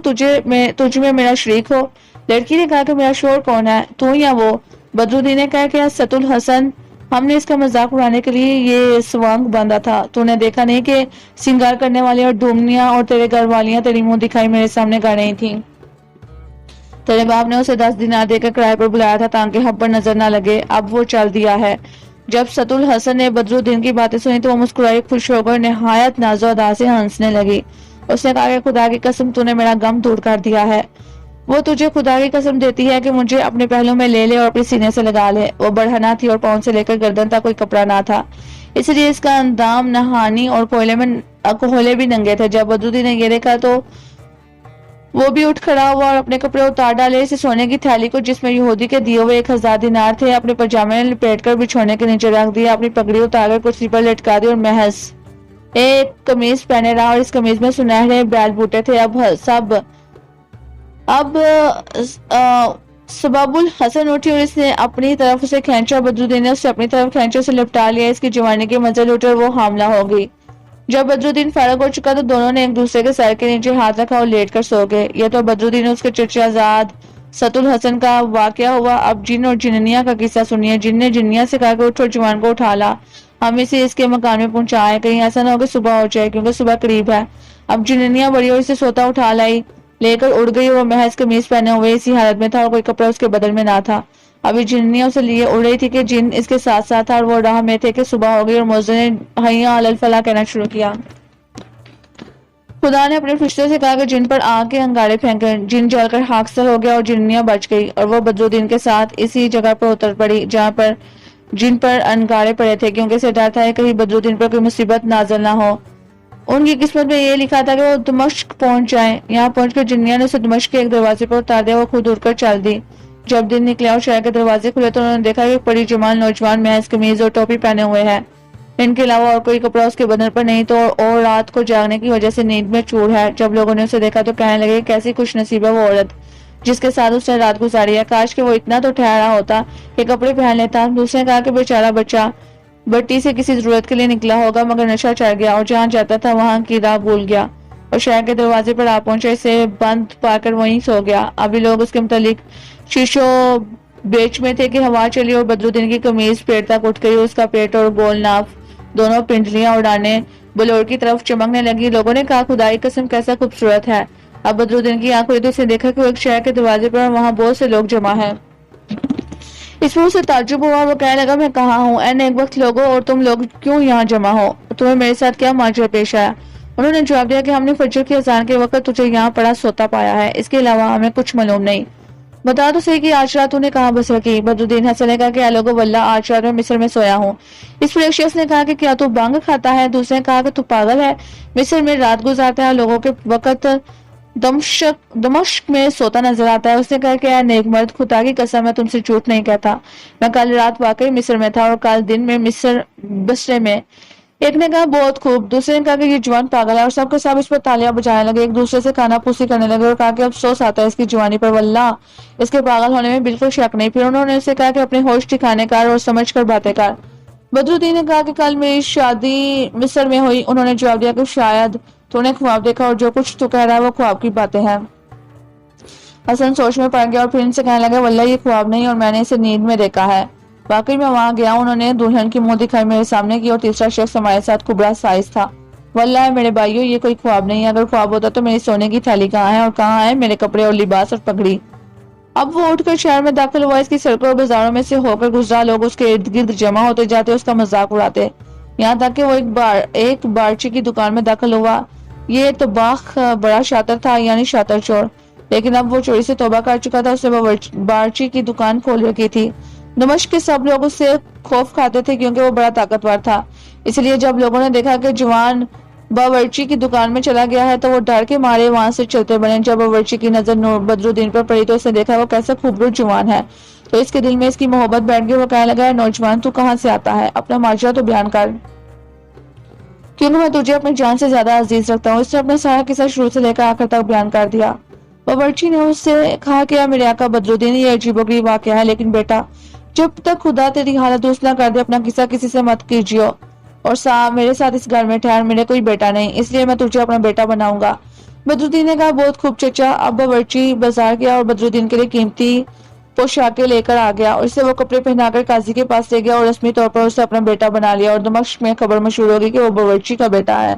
تجھ میں میرا شریک ہو؟ لڑکی نے کہا کہ میرا شوہر کون ہے، تو یا وہ؟ بدرالدین نے کہا کہ ست الحسن، ہم نے اس کا مذاق اڑانے کے لیے یہ سوانگ باندھا تھا، تو نے دیکھا نہیں کہ سنگار کرنے والی اور ڈومنیاں اور تیرے گھر والیاں تیری منہ دکھائی میرے سامنے گا رہی تھیں۔ تیرے باپ نے اسے 10 دینار دے کر کرائے پر بلایا تھا تاکہ ہم پر نظر نہ لگے، اب وہ چل دیا ہے۔ جب ست الحسن نے بدرالدین کی باتیں سنی تو وہ مسکرائی، خوش ہو کر نہایت ناز و ادا سے ہنسنے لگی۔ اس نے کہا کہ خدا کی قسم تو نے میرا غم دور کر دیا ہے۔ وہ تجھے خدا کی قسم دیتی ہے کہ مجھے اپنے پہلو میں لے لے اور اپنے سینے سے لگا لے۔ وہ بڑھنا تھی اور پاؤں سے لے کر گردن تک کوئی کپڑا نہ تھا، اس لیے اس کا اندام نہانی اور کوہلے بھی ننگے تھے۔ جب بدرالدین نے یہ دیکھا تو وہ بھی اٹھ کھڑا ہوا اور اپنے کپڑے اتار ڈالے، اسے سونے کی تھیلی کو جس میں یہودی کے دیے ہوئے 1000 دینار تھے اپنے پاجامے میں لپیٹ کر بچھونے کے نیچے رکھ دیا، اپنی پگڑی اتار کر کرسی پر لٹکا دی اور محض ایک قمیض پہنے رہا اور اس قمیض میں سنہرے بیل بوٹے تھے۔ اب سباب الحسن اٹھی اور اس نے اپنی طرف اسے کھینچا، بدرالدین نے اسے اپنی طرف کھینچا، اسے لپٹا لیا، اس کی جوانی کے مزے لوٹے اور وہ حاملہ ہو گئی۔ جب بدرالدین فارغ ہو چکا تو دونوں نے ایک دوسرے کے سر کے نیچے ہاتھ رکھا اور لیٹ کر سو گئے۔ یہ تو بدرالدین اس کے چچا زاد ست الحسن کا واقعہ ہوا۔ اب جن اور جننیا کا قصہ سنیے۔ جن نے جننیا سے کہا کہ اٹھ اور جوان کو اٹھا لا، ہم اسے اس کے مکان میں پہنچائے، کہیں ایسا نہ ہو کہ صبح ہو جائے کیونکہ صبح قریب ہے۔ اب جننیا بڑی اور اسے سوتا اٹھا لائی، لے کر اڑ گئی اور وہ محض قمیض پہنے ہوئے اسی حالت میں تھا اور کوئی کپڑا اس کے بدن میں نہ تھا۔ ابھی جننیا اسے لیے اڑ رہی تھی کہ جن اس کے ساتھ ساتھ تھا اور وہ راہ میں تھے کہ صبح ہو گئی اور مؤذن نے حیا علی الفلاح کہنا شروع کیا۔ خدا نے اپنے فرشتوں سے کہا کہ جن پر آگ کے انگارے پھینکے، جن جل کر خاکستر ہو گیا اور جننیا بچ گئی اور وہ بدرالدین کے ساتھ اسی جگہ پر اتر پڑی جہاں پر جن پر انگارے پڑے تھے، کیونکہ اسے ڈر تھا کہ کہیں بدرالدین پر کوئی مصیبت نازل نہ ہو۔ ان کی قسمت میں یہ لکھا تھا کہ وہ دمشق پہنچ جائیں۔ یہاں پہنچ کر جننیا نے اسے دمشق کے ایک دروازے پر اتار دیا، وہ خود اڑ کر چل دی۔ جب دن نکلا اور شہر کے دروازے کھلے تو انہوں نے دیکھا کہ بڑی جمال نوجوان محض قمیض اور ٹوپی پہنے ہوئے ہے، ان کے علاوہ اور کوئی کپڑا اس کے بدن پر نہیں تو اور رات کو جاگنے کی وجہ سے نیند میں چور ہے۔ جب لوگوں نے اسے دیکھا تو کہنے لگے کیسی خوش نصیب ہے وہ عورت جس کے ساتھ اس نے رات گزاری ہے، کاش کہ وہ اتنا تو ٹھہرا ہوتا کہ کپڑے پہن لیتا۔ دوسرے نے کہا کہ بیچارہ بچہ بٹی سے کسی ضرورت کے لیے نکلا ہوگا مگر نشہ چڑھ گیا اور جہاں جاتا تھا وہاں کی راہ بھول گیا اور شہر کے دروازے پر آ پہنچا، اسے بند پا کر وہیں سو گیا۔ ابھی لوگ اس کے متعلق شیشو بیچ میں تھے کہ ہوا چلی اور بدرالدین کی قمیض پیٹ تک اٹھ گئی، اس کا پیٹ اور گول ناف دونوں پنڈلیاں اڑانے بلور کی طرف چمکنے لگی۔ لوگوں نے کہا خدائی قسم کیسا خوبصورت ہے۔ اب بدرالدین کی آنکھ ہوئی تو اسے دیکھا کہ وہ ایک شہر کے دروازے پر وہاں بہت سے لوگ جمع ہیں۔ اس میں اسے تعجب ہوا، وہ کہنے لگا میں کہاں ہوں اے نیک وقت لوگوں، اور تم لوگ کیوں یہاں جمع ہو؟ تمہیں میرے ساتھ کیا ماجرا پیش آیا؟ انہوں نے جواب دیا کہ ہم نے فجر کی اذان کے وقت تجھے یہاں پڑا سوتا پایا ہے، اس کے علاوہ ہمیں کچھ معلوم نہیں۔ بتا تو صحیح کہ آج رات تو نے کہاں بسر کی؟ بدرالدین حسن نے کہا کہ اے لوگو واللہ آج رات میں مصر میں سویا ہوں۔ اس پر ایک شخص نے کہا کہ کیا تو بانگ کھاتا ہے؟ دوسرے نے کہا کہ تو پاگل ہے، مصر میں رات گزارتا ہے، لوگوں کے وقت دمشق میں سوتا نظر آتا ہے۔ اس نے کہا کہ اے نیک مرد، خدا کی قسم میں تم سے جھوٹ نہیں کہتا، میں کل رات واقعی مصر میں تھا اور کل دن میں بصرے میں۔ ایک نے کہا بہت خوب، دوسرے نے کہا کہ یہ جوان پاگل ہے، اور سب کے سب اس پر تالیاں بجانے لگے، ایک دوسرے سے کانا پوسی کرنے لگے اور کہا کہ افسوس آتا ہے اس کی جوانی پر، واللہ اس کے پاگل ہونے میں بالکل شک نہیں۔ پھر انہوں نے اسے کہا کہ اپنے ہوش ٹھکانے کر اور سمجھ کر باتیں کر۔ بدرالدین نے کہا کہ کل میری شادی مصر میں ہوئی۔ انہوں نے جواب دیا کہ شاید تو نے خواب دیکھا اور جو کچھ تو کہہ رہا ہے وہ خواب کی باتیں ہیں۔ حسن سوچ میں پڑ گیا اور پھر ان سے کہنے لگا واللہ یہ خواب نہیں اور میں نے اسے نیند میں دیکھا ہے، واقعی میں وہاں گیا، انہوں نے دلہن کی منہ دکھائی میرے سامنے کی اور تیسرا شخص ہمارے ساتھ کبرا سائز تھا۔ واللہ میرے بھائیو یہ کوئی خواب نہیں ہے، اگر خواب ہوتا تو میری سونے کی تھیلی کہاں ہے اور کہاں ہے میرے کپڑے اور لباس اور پگڑی؟ اب وہ اٹھ کر شہر میں داخل ہوا، اس کی سڑکوں اور بازاروں میں سے ہو کر گزرا، لوگ اس کے ارد گرد جمع ہوتے جاتے، اس کا مذاق اڑاتے، یہاں تک کہ وہ ایک بارچی کی دکان میں داخل ہوا۔ یہ طباخ بڑا شاطر تھا، یعنی شاطر چور، لیکن اب وہ چوری سے توبہ کر چکا تھا، اس نے بارچی کی دکان کھول رکھی تھی۔ دمشق کے سب لوگ اس سے خوف کھاتے تھے کیونکہ وہ بڑا طاقتور تھا، اس لیے جب لوگوں نے دیکھا کہ جوان باورچی کی دکان میں چلا گیا ہے تو وہ ڈر کے مارے وہاں سے چلتے بنے۔ جب باورچی کی نظر بدرالدین پر پڑی تو اس نے دیکھا وہ کیسا خوبصورت جوان ہے، تو اس کے دل میں اس کی محبت بیٹھ گئی۔ وہ کہنے لگا نوجوان تو کہاں سے آتا ہے، اپنا ماجرا تو بیان کر، کیونکہ میں تجھے اپنی جان سے زیادہ عزیز رکھتا ہوں۔ اس نے اپنا سارا قصہ شروع سے لے کر آخر تک بیان کر دیا۔ باورچی نے اس سے کہا کہ میرے آقا بدرالدین یہ عجیب و غریب واقعہ ہے، لیکن بیٹا جب تک خدا تیری حالت درست نہ کر دے اپنا قصہ کسی سے مت کیجیو، اور میرے ساتھ اس گھر میں ٹھہر، میرے کوئی بیٹا نہیں، اس لیے میں تجھے اپنا بیٹا بناؤں گا۔ بدرالدین نے کہا بہت خوب چچا۔ اب باورچی بازار گیا اور بدرالدین کے لیے قیمتی پوشاکیں لے کر آ گیا، اور اسے وہ کپڑے پہنا کر قاضی کے پاس لے گیا اور رسمی طور پر اسے اپنا بیٹا بنا لیا، اور دمشق میں خبر مشہور ہوگی کہ وہ باورچی کا بیٹا ہے،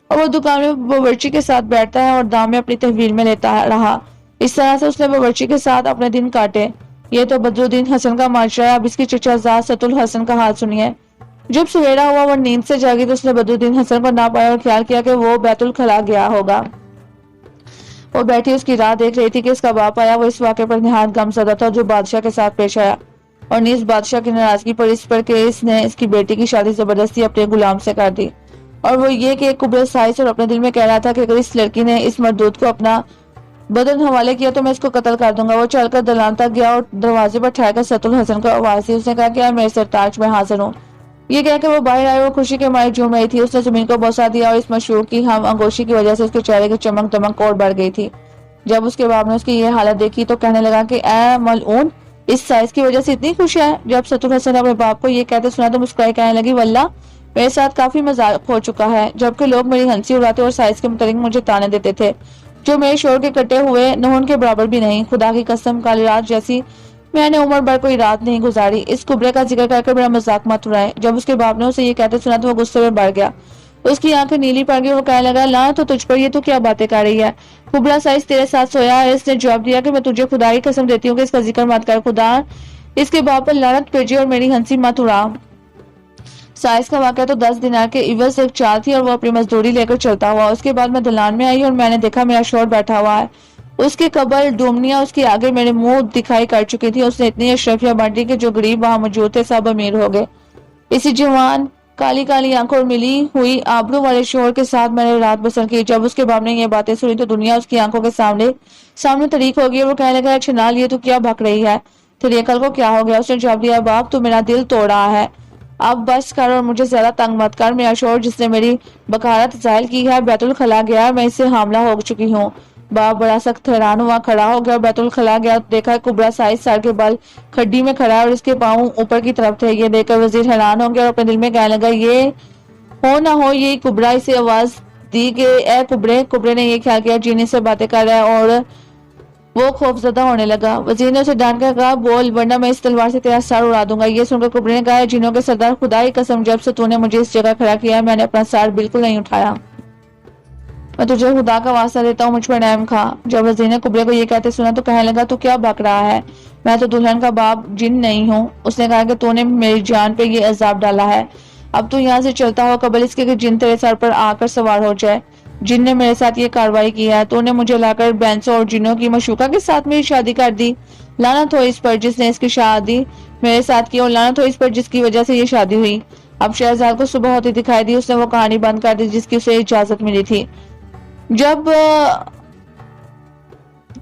اور وہ دکان میں باورچی کے ساتھ بیٹھتا ہے اور دام میں اپنی تحویل میں لیتا رہا۔ اس طرح سے اس نے باورچی کے ساتھ اپنے دن کاٹے۔ یہ تو بدرالدین حسن کا ماجرا ہے، اب اس کی چچا زاد ست الحسن کا حال سنیے۔ جب سویرا ہوا وہ نیند سے جاگی تو اس نے بدرالدین حسن کو نہ پایا اور خیال کیا کہ وہ بیت الخلا گیا ہوگا۔ وہ بیٹھی اس کی راہ دیکھ رہی تھی کہ اس کا باپ آیا۔ وہ اس واقعے پر نہایت غم زدہ تھا جو بادشاہ کے ساتھ پیش آیا، اور نیز بادشاہ کی ناراضگی پر اس پر کہ اس نے اس کی بیٹی کی شادی زبردستی اپنے غلام سے کر دی، اور وہ یہ کہ ایک کبر سائز، اور اپنے دل میں کہہ رہا تھا کہ اگر اس لڑکی نے اس مردود کو اپنا بدن حوالے کیا تو میں اس کو قتل کر دوں گا۔ وہ چل کر دلان تک گیا اور دروازے پر ٹھہر کر ست الحسن کو آواز دی۔ اس نے کہا کہ میرے سرتاج میں حاضر ہوں۔ یہ کہہ کے وہ باہر آئے، وہ خوشی کے مارے جھوم رہی تھی۔ اس نے زمین کو بوسہ دیا اور اس مشروع کی ہم آغوشی کی وجہ سے اس کے چہرے کی چمک دمک اور بڑھ گئی تھی۔ جب اس کے باپ نے اس کی یہ حالت دیکھی تو کہنے لگا کہ اے ملعون، اس سائز کی وجہ سے اتنی خوش ہے؟ جب ست الحسن نے اپنے باپ کو یہ کہتے سنا تو مسکرائی کہنے لگی واللہ میرے ساتھ کافی مذاق ہو چکا ہے، جبکہ لوگ میری ہنسی اڑاتے اور سائز کے متعلق مجھے تانے دیتے تھے جو میرے شوہر کے کٹے ہوئے نہون کے برابر بھی نہیں۔ خدا کی قسم کل رات جیسی میں نے عمر بھر کوئی رات نہیں گزاری۔ اس کبرے کا ذکر کر میرا مذاق مت اڑائے۔ جب اس کے باپ نے اسے یہ کہتے سنا تو وہ غصے میں بڑھ گیا، اس کی آنکھیں نیلی پڑ گئی، وہ کہنے لگا لا تو تجھ پر، یہ تو کیا باتیں کر رہی ہے؟ کبرا سائز تیرے ساتھ سویا ہے؟ اس نے جواب دیا کہ میں تجھے خدا کی قسم دیتی ہوں کہ اس کا ذکر مت کر، خدا اس کے باپ پر لعنت بھیجے اور میری ہنسی مت اڑا۔ سائز کا واقعہ تو 10 دینار کے عوض ایک چال تھی اور وہ اپنی مزدوری لے کر چلتا ہوا۔ اس کے بعد میں دلان میں آئی اور میں نے دیکھا میرا شوہر بیٹھا ہوا ہے، اس کے قبر ڈومنیاں اس کے آگے میرے منہ دکھائی کر چکی تھی۔ اس نے اتنی اشرفیہ بانٹی کہ جو غریب وہاں موجود تھے سب امیر ہو گئے۔ اسی جوان کالی کالی آنکھوں اور ملی ہوئی آبرو والے شوہر کے ساتھ میں نے رات بسر کی۔ جب اس کے باپ نے یہ باتیں سنی تو دنیا اس کی آنکھوں کے سامنے طریق ہو گئی، اور وہ کہنے لگا اچھا نال یہ تو کیا بھک رہی ہے، تیری عقل کو کیا ہو گیا؟ اس نے جواب دیا باپ تو میرا دل توڑ رہا ہے، اب بس کر اور مجھے زیادہ تنگ مت کر۔ میرا شوہر جس نے میری بکارت ظاہر کی ہے بیت الخلا گیا ہے، میں اس سے حاملہ ہو چکی ہوں، باپ بڑا سخت حیران ہوا، کھڑا ہو گیا اور بیت الخلا گیا، دیکھا کبرا سائز سر کے بال کھڈی میں کھڑا ہے اور اس کے پاؤں اوپر کی طرف تھے۔ یہ دیکھ کر وزیر حیران ہو گیا اور اپنے دل میں کہنے لگا یہ ہو نہ ہو یہی کبرا۔ اسے آواز دی کہ اے کبرے۔ کبرے نے یہ خیال کیا جینی سے باتیں کر رہا ہے اور وہ خوفزدہ ہونے لگا۔ وزیر نے اسے ڈانٹ کر کہا بول ورنہ میں اس تلوار سے تیرا سر اڑا دوں گا۔ یہ سن کر کبرے نے کہا جنوں کے سردار خدا کی قسم جب سے تو نے مجھے اس جگہ کھڑا کیا ہے میں نے اپنا سر بالکل نہیں اٹھایا۔ میں تجھے خدا کا واسطہ دیتا ہوں مجھ پر رحم کھا۔ جب وزیر نے کبرے کو یہ کہتے سنا تو کہنے لگا تو کیا بک رہا ہے، میں تو دلہن کا باپ جن نہیں ہوں۔ اس نے کہا کہ تو نے میری جان پہ یہ عذاب ڈالا ہے، اب تو یہاں سے چلتا ہو قبل اس کے کہ جن تیرے سر پر آ کر سوار ہو جائے۔ جن نے میرے ساتھ یہ کارروائی کی ہے، تو نے مجھے لا کر بینسوں اور جنوں کی مشوکہ کے ساتھ میری شادی کر دی۔ لعنت ہو اس پر جس نے اس کی شادی میرے ساتھ کی اور لعنت ہو اس پر جس کی وجہ سے یہ شادی ہوئی۔ اب شہزاد کو صبح ہوتی دکھائی دی، اس نے وہ کہانی بند کر دی جس کی اسے اجازت ملی تھی۔ جب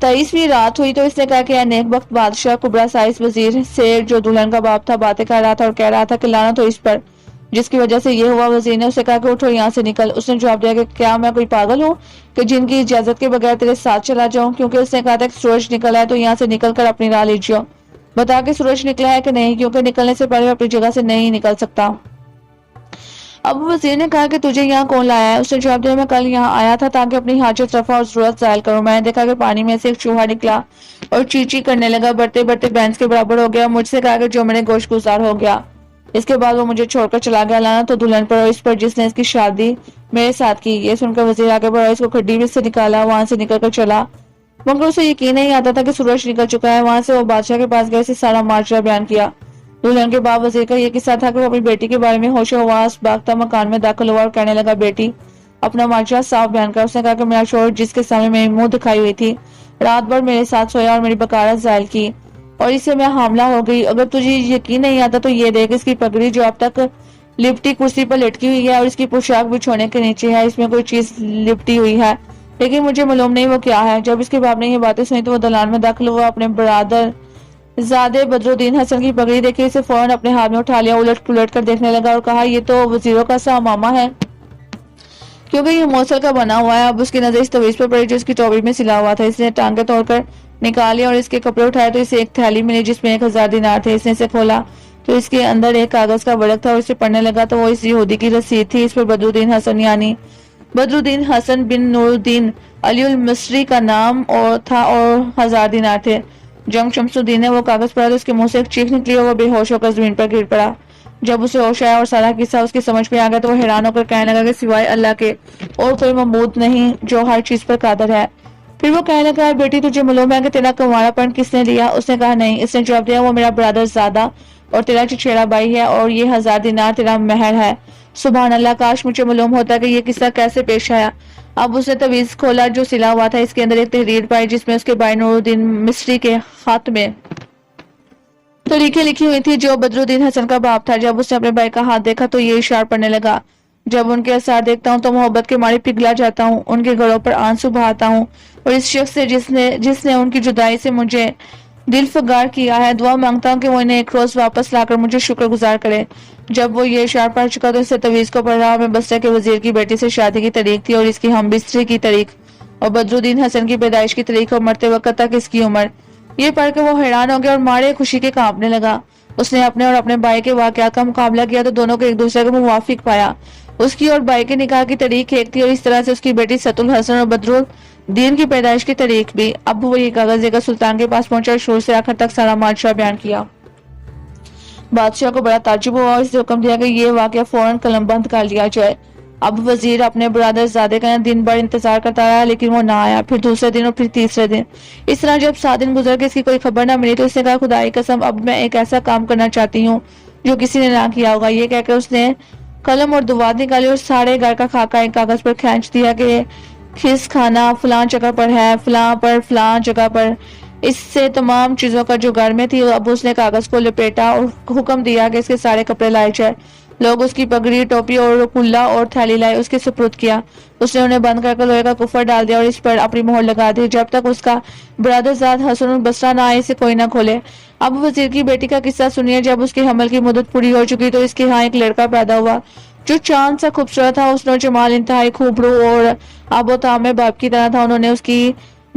23ویں رات ہوئی تو اس نے کہا کہ اے نیک بخت بادشاہ، کبرا سائز وزیر سے جو دلہن کا باپ تھا باتیں کر رہا تھا اور کہہ رہا تھا کہ لعنت ہو اس پر جس کی وجہ سے یہ ہوا۔ وزیر نے اسے کہا کہ اٹھو یہاں سے نکل۔ اس نے جواب دیا کہ کیا میں کوئی پاگل ہوں کہ جن کی اجازت کے بغیر تیرے ساتھ چلا جاؤں، کیونکہ اس نے کہا تھا کہ سورج نکلا ہے تو یہاں سے نکل کر اپنی راہ لیجیے۔ بتا کہ سورج نکلا ہے کہ نہیں، کیونکہ نکلنے سے پہلے میں اپنی جگہ سے نہیں نکل سکتا۔ اب وزیر نے کہا کہ تجھے یہاں کون لایا ہے؟ اس نے جواب دیا میں کل یہاں آیا تھا تاکہ اپنی حاجت رفع اور ضرورت ظاہر کروں۔ میں نے دیکھا کہ پانی میں سے ایک چوہا نکلا اور چیچی کرنے لگا، بڑھتے بڑھتے بینس کے برابر ہو گیا، مجھ سے کہا کہ جو میرے گوشت گزار ہو گیا۔ اس کے بعد وہ مجھے چھوڑ کر چلا گیا، لعنت تو دلہن پر اور اس پر جس نے اس کی شادی میرے ساتھ کی۔ یہ سن کر وزیر آگے بڑھا، اس کو کھڈی میں سے نکالا، وہاں سے نکل کر چلا، مگر اسے یقین نہیں آتا تھا کہ سورج نکل چکا ہے۔ وہاں سے وہ بادشاہ کے پاس گئے، اسے سارا ماجرا بیان کیا۔ دلہن کے بعد وزیر کا یہ قصہ تھا کہ وہ اپنی بیٹی کے بارے میں ہوش و حواس باختہ مکان میں داخل ہوا اور کہنے لگا بیٹی اپنا ماجرا صاف بیان کر۔ اس نے کہا کہ میرا شوہر جس کے سامنے میری منہ دکھائی ہوئی تھی رات بھر میرے ساتھ سویا اور میری بکارت زائل کی اور اسے میں حاملہ ہو گئی۔ اگر تجھے یقین نہیں آتا تو یہ دیکھ، اس کی پگڑی جو اب تک لپٹی کرسی پر لٹکی ہوئی ہے اور اس کی پوشاک بچھونے کے نیچے ہے، اس میں کوئی چیز لپٹی ہوئی ہے لیکن مجھے معلوم نہیں وہ کیا ہے۔ جب اس کے باپ نے یہ باتیں سنی تو وہ دلان میں داخل ہوا، اپنے برادر زادے بدرالدین حسن کی پگڑی دیکھی، اسے فوراً اپنے ہاتھ میں اٹھا لیا، الٹ پلٹ کر دیکھنے لگا اور کہا یہ تو وزیروں کا سا امامہ ہے، کیونکہ یہ موصل کا بنا ہوا ہے۔ اب اس کی نظر اس تویز پر پڑی جو اس کی ٹوپی میں سلا ہوا تھا، اس نے ٹانگیں توڑ کر نکالی اور اس کے کپڑے اٹھائے تو اسے ایک تھیلی ملی جس میں 1000 دینار تھے۔ اس نے اسے کھولا تو اس کے اندر ایک کاغذ کا ورق تھا اور اسے پڑھنے لگا تو وہ اس یہودی کی رسید تھی، اس پر بدرالدین حسن یعنی بدرالدین حسن بن نور الدین علی المصری کا نام تھا اور 1000 دینار تھے۔ جنگ شمس الدین نے وہ کاغذ پڑھا تو اس کے منہ سے ایک چیخ نکلی اور وہ بے ہوش ہو کر زمین پر گر پڑا۔ جب اسے ہوش آیا اور سارا قصہ اس کی سمجھ میں آ گیا تو وہ حیران ہو کر کہنے لگا کہ سوائے اللہ کے اور کوئی معبود نہیں جو ہر چیز پر قادر ہے۔ پھر وہ کہنے لگا بیٹی تجھے معلوم ہے کہ تیرا کنوارا پن کس نے لیا؟ اس نے کہا نہیں۔ اس نے جواب دیا وہ میرا برادر زادہ اور تیرا چچیرا بھائی ہے اور یہ 1000 دینار تیرا مہر ہے۔ سبحان اللہ، کاش مجھے معلوم ہوتا کہ یہ قصہ کیسے پیش آیا۔ اب اس نے تویز کھولا جو سلا ہوا تھا، اس کے اندر ایک تحریر پائی جس میں اس کے بھائی نور الدین مصری کے خط میں طریقیں لکھی ہوئی تھی جو بدرالدین حسن کا باپ تھا۔ جب اس نے اپنے بھائی کا ہاتھ دیکھا تو یہ اشعار پڑھنے لگا، جب ان کے اثار دیکھتا ہوں تو محبت کے مارے پگھلا جاتا ہوں، ان کے گھروں پر آنسو بہاتا ہوں اور اس شخص سے جس نے ان کی جدائی سے مجھے دل فگار کیا ہے دعا مانگتا ہوں کہ وہ انہیں ایک روز واپس لا کر مجھے شکر گزار کرے۔ جب وہ یہ اشعار پڑھ چکا تو اس سے تویز کو پڑھ رہا اور میں بسرہ کے وزیر کی بیٹی سے شادی کی تاریخ تھی اور اس کی ہم بستری کی تاریخ اور بدرالدین حسن کی پیدائش کی تاریخ اور مرتے وقت تک اس کی عمر۔ یہ پڑھ کے وہ حیران ہو گیا اور مارے خوشی کے کانپنے لگا۔ اس نے اپنے اور اپنے بھائی کے واقعات کا مقابلہ کیا تو دونوں کو ایک دوسرے کو موافق پایا۔ اس کی اور بھائی کے نکاح کی تاریخ ایک تھی اور اس طرح سے اس کی بیٹی ست الحسن اور بدرالدین کی پیدائش کی تاریخ بھی۔ اب وہ یہ کاغذ لے کر سلطان کے پاس پہنچا اور شروع سے آخر تک سارا ماجرا بیان کیا۔ بادشاہ کو بڑا تعجب ہوا اور اس نے حکم دیا کہ یہ واقعہ فوراً قلم بند کر لیا جائے۔ اب وزیر اپنے برادر زادے کا دن بھر انتظار کرتا رہا لیکن وہ نہ آیا، پھر دوسرے دن اور پھر تیسرے دن۔ اس طرح جب 7 دن گزر کے اس کی کوئی خبر نہ ملی تو اس نے کہا خدا کی قسم اب میں ایک ایسا کام کرنا چاہتی ہوں جو کسی نے نہ کیا ہوگا۔ یہ کہہ کر اس نے قلم اور دوات نکالی اور سارے گھر کا خاکہ ایک کاغذ پر کھینچ دیا کہ خس کھانا فلاں جگہ پر ہے، فلاں پر فلاں جگہ پر۔ اس سے تمام چیزوں کا جو گھر میں تھی اب اس نے کاغذ کو لپیٹا اور حکم دیا کہ اس کے سارے کپڑے لائے جائے۔ لوگ اس کی پگڑی، ٹوپی اور کلا اور تھیلی لائے، اس کے سپرد کیا۔ اس نے انہیں بند کر کے لوہے کا کفر ڈال دیا اور اس پر اپنی مہر لگا دی جب تک اس کا برادر زاد حسن البصرہ نہ آئے، اسے کوئی نہ کھولے۔ اب وزیر کی بیٹی کا قصہ سنیے۔ جب اس کے حمل کی مدت پوری ہو چکی تو اس کے ہاں ایک لڑکا پیدا ہوا جو چاند سا خوبصورت تھا، حسن و جمال انتہائی خوبرو اور آب و تاب میں باپ کی طرح تھا۔ انہوں نے اس کی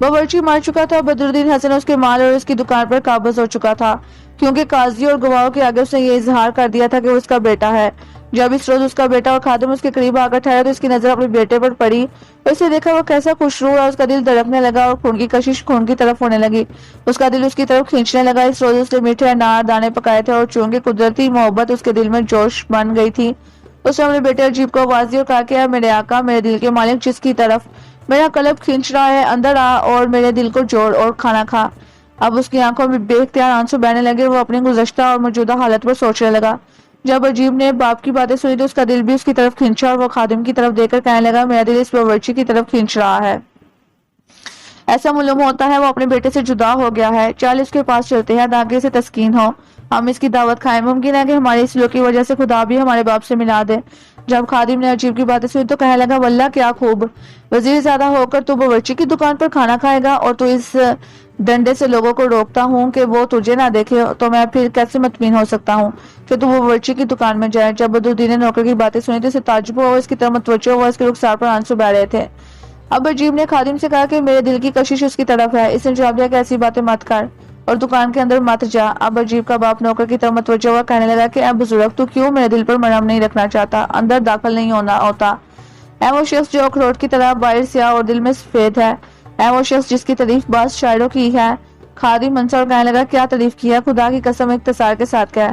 باورچی مر چکا تھا. بدرالدین حسن اس کے مال اور اس کی دکان پر قابض ہو چکا تھا کیونکہ قاضی اور گواہوں کے آگے اس نے یہ اظہار کر دیا تھا کہ وہ اس کا بیٹا ہے. جب اس روز اس کا بیٹا اور خادم اس کے قریب آ کر ٹھہرا تو اس کی نظر اپنے بیٹے پر پڑی. اسے دیکھا وہ کیسا خوش روح, اور اس کا دل دھڑکنے لگا اور خون کی کشش خون کی طرف ہونے لگی. اس کا دل اس کی طرف کھینچنے لگا. اس روز اس نے میٹھے انار دانے پکائے تھے اور چونکہ قدرتی محبت اس کے دل میں جوش بن گئی تھی, اس نے اپنے بیٹے عجیب کو آواز دی اور کہا کہ اے میرے آقا, میرے دل کے مالک, جس کی طرف میرا قلب کھینچ رہا ہے, اندر آ اور میرے دل کو جوڑ اور کھانا کھا. اب اس کی آنکھوں میں بے اختیار آنسو بہنے لگے اور وہ اپنی گزشتہ اور موجودہ حالت پر سوچنے لگا. جب عجیب نے باپ کی باتیں سنی تو اس کا دل بھی اس کی طرف کھینچا اور وہ خادم کی طرف دیکھ کر کہنے لگا, میرا دل اس باورچی کی طرف کھینچ رہا ہے. ایسا معلوم ہوتا ہے وہ اپنے بیٹے سے جدا ہو گیا ہے. چل اس کے پاس چلتے ہیں تاکہ اسے تسکین ہو, ہم اس کی دعوت کھائیں. ممکن ہے کہ ہماری اس سلوک کی وجہ سے خدا بھی ہمارے باپ سے ملا دے. جب خادم نے عجیب کی باتیں سنی تو کہنے لگا, واللہ کیا خوب, وزیر زیادہ ہو کر تو باورچی کی دکان پر کھانا کھائے گا, اور تو اس ڈنڈے سے لوگوں کو روکتا ہوں کہ وہ تجھے نہ دیکھے, تو میں پھر کیسے مطمئن ہو سکتا ہوں کہ تو وہ باورچی کی دکان میں جائے. جب بدرالدین نے نوکر کی باتیں سنی تو اسے تعجب ہوا, اس کی طرف متوجہ ہوا, اس کے رخسار پر آنسو بہ رہے تھے. اب عجیب نے خادم سے کہا کہ میرے دل کی کشش اس کی طرف ہے. اس نے جواب دیا کہ ایسی باتیں مت کر اور دکان کے اندر مت جا. اب عجیب کا باپ نوکر کی طرف متوجہ ہوا, کہنے لگا کہ اے بزرگ, تو کیوں میرے دل پر مرہم نہیں رکھنا چاہتا, اندر داخل نہیں ہوتا. اے وہ شخص جو اخروٹ کی طرح باہر سیاہ اور دل میں سفید ہے, اے وہ شخص جس کی تعریف بعض شاعروں کی ہے. خادم منصور اور کہنے لگا, کیا تعریف کی ہے, خدا کی قسم اختصار کے ساتھ کہا.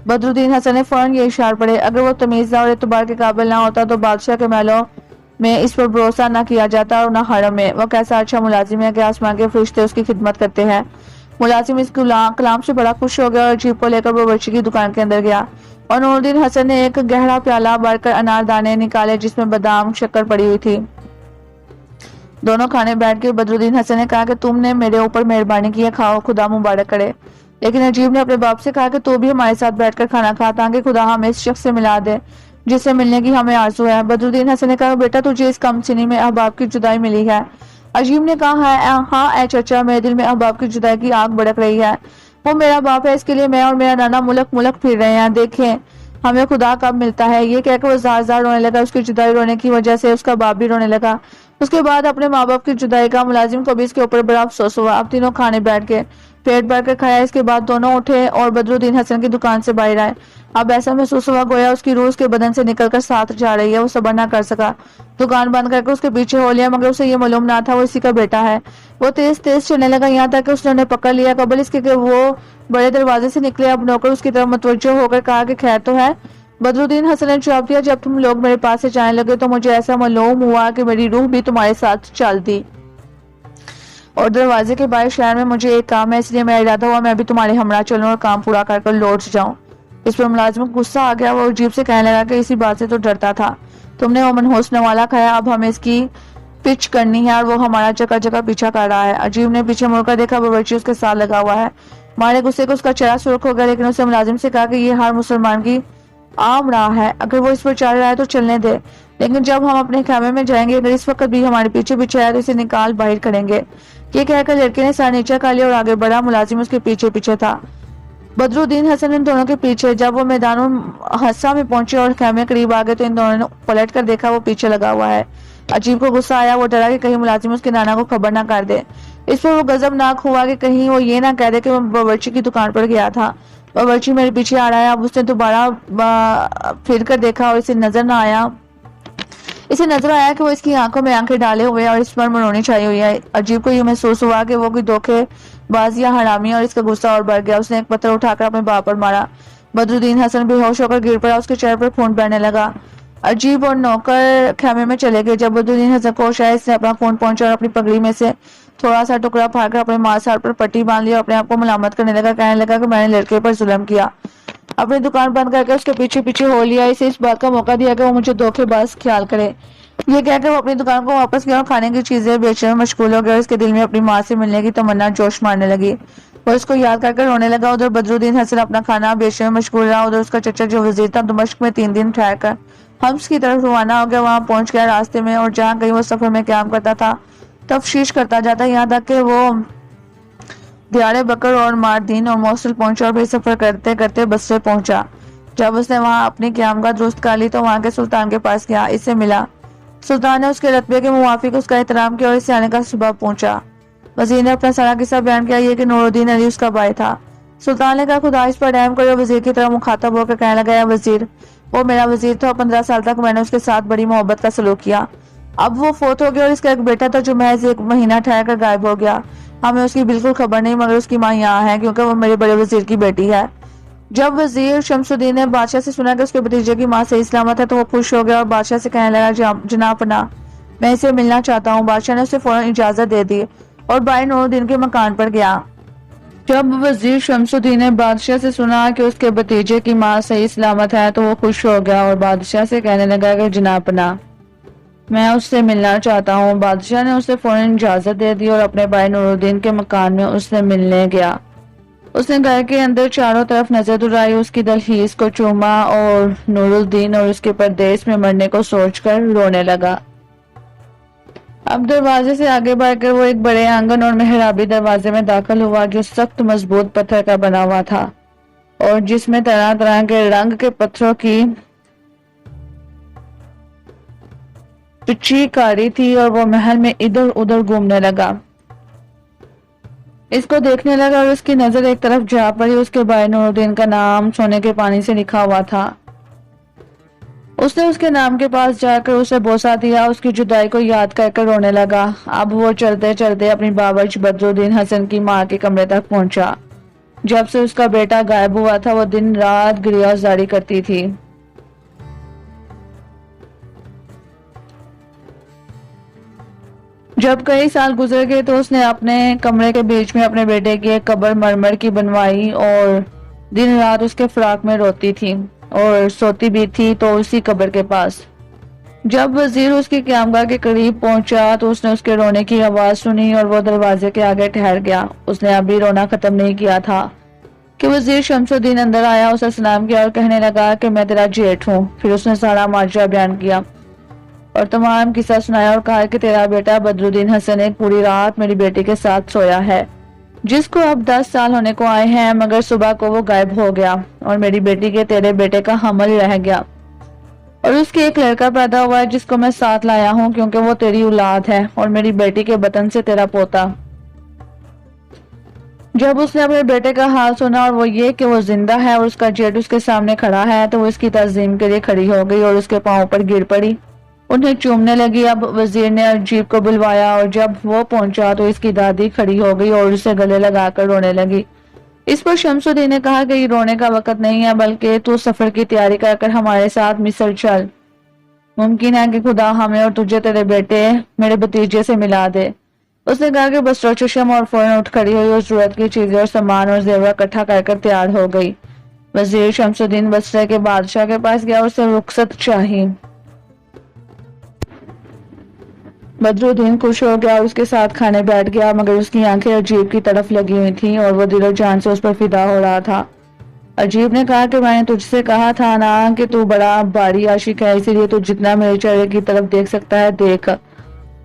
بدرالدین حسن نے فوراً یہ اشار پڑے, اگر وہ تمیز اور اعتبار کے قابل نہ ہوتا تو بادشاہ کے محلوں میں اس پر بھروسہ نہ کیا جاتا اور نہ حرم میں. وہ کیسا اچھا ملازم ہے کہ آسمان کے فرشتے اس کی خدمت کرتے ہیں. ملازم اس کلام سے بڑا خوش ہو گیا اور عجیب کو لے کر باورچی کی دکان کے اندر گیا, اور نورالدین حسن نے ایک گہرا پیالہ بھر کر انار دانے نکالے جس میں بادام شکر پڑی ہوئی تھی. دونوں کھانے بیٹھ کے بدرالدین حسن نے کہا کہ تم نے میرے اوپر مہربانی کی ہے, کھاؤ, خدا مبارک کرے. لیکن عجیب نے اپنے باپ سے کہا کہ تو بھی ہمارے ساتھ بیٹھ کر کھانا کھا تاکہ خدا ہمیں اس شخص سے ملا دے جس سے ملنے کی ہمیں آرزو ہے. بدرالدین حسن نے کہا, بیٹا تجھے اس کم سنی میں احباب کی جدائی ملی ہے. عجیب نے کہا, ہاں اے چچا, میرے دل میں احباب کی جدائی کی آگ بھڑک رہی ہے. وہ میرا باپ ہے, اس کے لیے میں اور میرا نانا ملک پھر رہے ہیں, دیکھیں ہمیں خدا کب ملتا ہے. یہ کہہ کر وہ زار زار رونے لگا. اس کی جدائی رونے کی وجہ سے اس کا باپ بھی رونے لگا. اس کے بعد اپنے ماں باپ کی جدائی کا ملازم کو بھی اس کے اوپر بڑا افسوس ہوا. اب تینوں کھانے بیٹھ کے پیٹ بھر کر کھایا. اس کے بعد دونوں اٹھے اور بدرالدین حسن کی دکان سے باہر آئے. اب ایسا محسوس ہوا گویا اس کی روح اس کے بدن سے نکل کر ساتھ جا رہی ہے. وہ صبر نہ کر سکا, دکان بند کر کے اس کے پیچھے ہو لیا, مگر اسے یہ معلوم نہ تھا وہ اسی کا بیٹا ہے. وہ تیز تیز چلنے لگا, یہاں تک کہ اس نے انہیں پکڑ لیا. قبل اس کے کہ وہ بڑے دروازے سے نکلے, اب نوکر اس کی طرف متوجہ ہو کر کہا کہ خیر تو ہے. بدرالدین حسن نے جواب دیا, جب تم لوگ میرے پاس سے جانے لگے تو مجھے ایسا معلوم ہوا کہ میری روح بھی تمہارے ساتھ چل دی, اور دروازے کے باہر شہر میں مجھے ایک کام ہے, اس لیے میرا ارادہ ہوا میں بھی تمہارے ہمراہ چلوں اور کام پورا کر کر لوٹ جاؤں. اس پر ملازم کو غصہ آ گیا. وہ عجیب سے کہنے لگا کہ اسی بات سے تو ڈرتا تھا, تم نے وہ منحوس نوالا کھایا, اب ہمیں اس کی پچ کرنی ہے اور وہ ہمارا جگہ جگہ پیچھا کر رہا ہے. عجیب نے پیچھے مڑ کر دیکھا, باورچی اس کے ساتھ لگا ہوا ہے. مارے غصے کو اس کا چہرہ سرخ ہو گیا, لیکن اسے ملازم سے کہا کہ یہ ہر مسلمان کی عام راہ ہے, اگر وہ اس پر چل رہا ہے تو چلنے دے, لیکن جب ہم اپنے خیمے میں جائیں گے اگر اس وقت بھی ہمارے پیچھے پیچھے آیا تو اسے نکال باہر کریں گے. یہ کہہ کر لڑکے نے سر نیچے کر لیا اور آگے بڑھا. ملازم اس کے پیچھے پیچھے تھا. بدرالدین حسن ان دونوں کے پیچھے. جب وہ میدان حصہ میں پہنچے اور خیمے قریب آ گئے تو ان دونوں نے پلٹ کر دیکھا وہ پیچھے لگا ہوا ہے. عجیب کو غصہ آیا, وہ ڈرا کہ کہیں ملازم اس کے نانا کو خبر نہ کر دے. اس پر وہ غضبناک ہوا کہ کہیں وہ یہ نہ کہہ دے کہ میں باورچی کی دکان پر گیا تھا, باورچی میرے پیچھے آ رہا ہے. اب اس نے دوبارہ پھر کر دیکھا اور اسے نظر آیا کہ وہ اس کی آنکھوں میں آنکھیں ڈالے ہوئے اور اس پر مرونی چھائی ہوئی ہے. عجیب کو یہ محسوس ہوا کہ وہ کوئی دھوکے باز یا حرامی, اور اس کا غصہ اور بڑھ گیا. اس نے ایک پتھر اٹھا کر اپنے باپ پر مارا. بدرالدین حسن بے ہوش ہو کر گر پڑا, اس کے چہرے پر خون بہنے لگا. عجیب اور نوکر خیمے میں چلے گئے. جب بدرالدین حسن کو ہوش آیا, اس نے اپنا خون پہنچا اور اپنی پگڑی میں سے تھوڑا سا ٹکڑا پھاڑ کر اپنے ماں سر پر پٹی باندھ لی اور اپنے آپ کو ملامت کرنے لگا. کہنے لگا کہ میں نے لڑکے پر ظلم کیا, اپنی دکان بند کر کے اس کے پیچھے پیچھے ہو لیا, اسے اس بات کا موقع دیا کہ وہ مجھے دھوکے باز خیال کرے. یہ کہہ کر وہ اپنی دکان کو واپس گیا اور کھانے کی چیزیں بیچنے میں مشغول ہو گیا. اس کے دل میں اپنی ماں سے ملنے کی تمنا جوش مارنے لگی. وہ اس کو یاد کر کے رونے لگا. ادھر بدرالدین حسن اپنا کھانا بیچنے میں مشغول رہا. ادھر اس کا چچا جو وزیر تھا دمشق میں 3 دن ٹھہر کر حمص کی طرف روانہ ہو گیا. وہاں پہنچ گیا. راستے میں اور جہاں کہیں وہ سفر میں قیام کرتا تھا تفتیش کرتا جاتا, یہاں تک کہ وہ دیار بکر اور ماردین اور موصل پہنچا, اور پھر سفر کرتے کرتے بصرے پہنچا. جب اس نے وہاں اپنی قیام کا درست کر لی تو وہاں کے سلطان کے پاس گیا, اس سے ملا. سلطان نے اس کے رتبے کے موافق اس کا احترام کیا اور اسے آنے کا سبب پوچھا. وزیر نے اپنا سارا قصہ بیان کیا یہ کہ نور الدین علی اس کا بھائی تھا۔ سلطان نے کہا خدا اس پر رحم کرے اور وزیر کی طرف مخاطب ہو کر کہنے لگا یا وزیر، وہ میرا وزیر تھا اور 15 سال تک میں نے اس کے ساتھ بڑی محبت کا سلوک کیا۔ اب وہ فوت ہو گیا اور اس کا ایک بیٹا تھا جو محض 1 مہینہ ٹھہر کر غائب ہو گیا۔ ہمیں اس کی بالکل خبر نہیں مگر اس کی ماں یہاں ہے کیونکہ وہ میرے بڑے وزیر کی بیٹی ہے۔ جب وزیر شمس الدین نے بادشاہ سے سنا کہ اس کے بھتیجے کی ماں صحیح سلامت ہے تو وہ خوش ہو گیا اور بادشاہ سے کہنے لگا جناب پناہ، میں اسے ملنا چاہتا ہوں۔ بادشاہ نے اسے فوراً اجازت دے دی اور بھائی نور الدین کے مکان پر گیا۔ جب وزیر شمس الدین نے بادشاہ سے سنا کہ اس کے بھتیجے کی ماں صحیح سلامت ہے تو وہ خوش ہو گیا اور بادشاہ سے کہنے لگا کہ جناب پناہ، میں اس سے ملنا چاہتا ہوں۔ بادشاہ نے اسے فوراً اجازت دے دی اور اپنے بھائی نور الدین کے مکان میں اس سے ملنے گیا۔ اس نے گھر کے اندر چاروں طرف نظر دوڑائی، اس کی دہلیز کو چوما اور نور الدین اور اس کے پردیس میں مرنے کو سوچ کر رونے لگا۔ اب دروازے سے آگے بڑھ کر وہ ایک بڑے آنگن اور محرابی دروازے میں داخل ہوا جو سخت مضبوط پتھر کا بنا ہوا تھا اور جس میں طرح طرح کے رنگ کے پتھروں کی پچی کاری تھی اور وہ محل میں ادھر ادھر گھومنے لگا۔ اس کو دیکھنے لگا اور اس کی نظر ایک طرف جا پڑی، اس کے بھائی نور الدین کا نام سونے کے پانی سے لکھا ہوا تھا۔ اس نے اس کے نام کے پاس جا کر اسے بوسہ دیا، اس کی جدائی کو یاد کر کر رونے لگا۔ اب وہ چلتے چلتے اپنی باورچ بدر الدین حسن کی ماں کے کمرے تک پہنچا۔ جب سے اس کا بیٹا غائب ہوا تھا وہ دن رات گریازاری کرتی تھی۔ جب کئی سال گزر گئے تو اس نے اپنے کمرے کے بیچ میں اپنے بیٹے کی ایک قبر مرمر کی بنوائی اور دن رات اس کے فراق میں روتی تھی اور سوتی بھی تھی تو اسی قبر کے پاس۔ جب وزیر اس کی قیامگاہ کے قریب پہنچا تو اس نے اس کے رونے کی آواز سنی اور وہ دروازے کے آگے ٹھہر گیا۔ اس نے ابھی رونا ختم نہیں کیا تھا کہ وزیر شمس الدین اندر آیا، اسے سلام کیا اور کہنے لگا کہ میں تیرا جیٹھ ہوں۔ پھر اس نے سارا ماجرا بیان کیا اور تمام قصہ سنایا اور کہا کہ تیرا بیٹا بدر الدین حسن ایک پوری رات میری بیٹی کے ساتھ سویا ہے جس کو اب 10 سال ہونے کو آئے ہیں، مگر صبح کو وہ غائب ہو گیا اور میری بیٹی کے تیرے بیٹے کا حمل رہ گیا اور اس کے ایک لڑکا پیدا ہوا ہے جس کو میں ساتھ لایا ہوں کیونکہ وہ تیری اولاد ہے اور میری بیٹی کے بطن سے تیرا پوتا۔ جب اس نے اپنے بیٹے کا حال سنا اور وہ یہ کہ وہ زندہ ہے اور اس کا جیٹ اس کے سامنے کھڑا ہے تو وہ اس کی تعظیم کے لیے کھڑی ہو گئی اور اس کے پاؤں پر گر پڑی، انہیں چومنے لگی۔ اب وزیر نے عجیب کو بلوایا اور جب وہ پہنچا تو اس کی دادی کھڑی ہو گئی اور اسے گلے لگا کر رونے لگی۔ اس پر شمس الدین نے کہا کہ یہ رونے کا وقت نہیں ہے بلکہ تو سفر کی تیاری کر کر ہمارے ساتھ مصر چل، ممکن ہے کہ خدا ہمیں اور تجھے تیرے بیٹے میرے بھتیجے سے ملا دے۔ اس نے کہا کہ بسرو چشم اور فوراً اٹھ کھڑی ہوئی اور ضرورت کی چیزیں اور سامان اور زیور اکٹھا کر کر تیار ہو گئی۔ وزیر شمس الدین بصرے کے بادشاہ کے پاس گیا اور اسے رخصت چاہی۔ بدر الدین خوش ہو گیا اور اس کے ساتھ کھانے بیٹھ گیا، مگر اس کی آنکھیں عجیب کی طرف لگی ہوئی تھیں اور وہ دل و جان سے اس پر فدا ہو رہا تھا۔ عجیب نے کہا کہ میں نے تجھ سے کہا تھا نا کہ تو بڑا باری عاشق ہے، اسی لیے تو جتنا میرے چہرے کی طرف دیکھ سکتا ہے دیکھ۔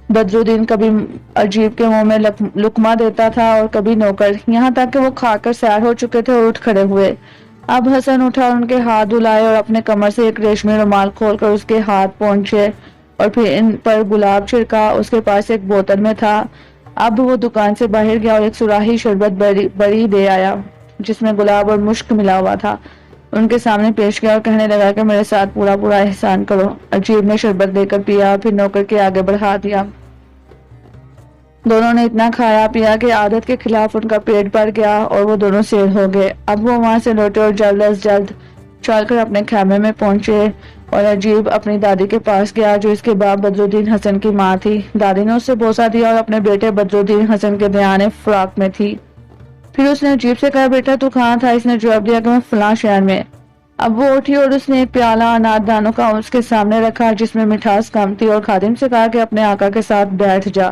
بدر الدین کبھی عجیب کے منہ میں لقمہ دیتا تھا اور کبھی نوکر، یہاں تک کہ وہ کھا کر سیر ہو چکے تھے اور اٹھ کھڑے ہوئے۔ اب حسن اٹھا اور ان کے ہاتھ دھلائے اور اپنے کمر سے ایک ریشمی رومال کھول کر اس کے ہاتھ پہنچے اور پھر ان پر گلاب چھڑکا۔ اس کے پاس ایک بوتل میں تھا۔ اب وہ دکان سے باہر گیا اور ایک سراہی شربت بری دے آیا جس میں گلاب اور مشک ملا ہوا تھا، ان کے سامنے پیش کیا اور کہنے لگا کہ میرے ساتھ پورا پورا احسان کرو۔ عجیب نے شربت دے کر پیا، پھر نوکر کے آگے بڑھا دیا۔ دونوں نے اتنا کھایا پیا کہ عادت کے خلاف ان کا پیٹ بھر گیا اور وہ دونوں سیر ہو گئے۔ اب وہ وہاں سے لوٹے اور جلد از جلد چل کر اپنے خیمے میں پہنچے اور عجیب اپنی دادی کے پاس گیا جو اس کے باپ بدر الدین حسن کی ماں تھی۔ دادی نے اسے بوسہ دیا اور اپنے بیٹے بدر الدین حسن کے دیانے فراق میں تھی۔ پھر اس نے عجیب سے کہا بیٹا تو کہاں تھا؟ اس نے جواب دیا کہ میں فلاں شہر میں۔ اب وہ اٹھی اور اس نے ایک پیالہ انار دانوں کا اس کے سامنے رکھا جس میں مٹھاس کم تھی اور خادم سے کہا کہ اپنے آقا کے ساتھ بیٹھ جا۔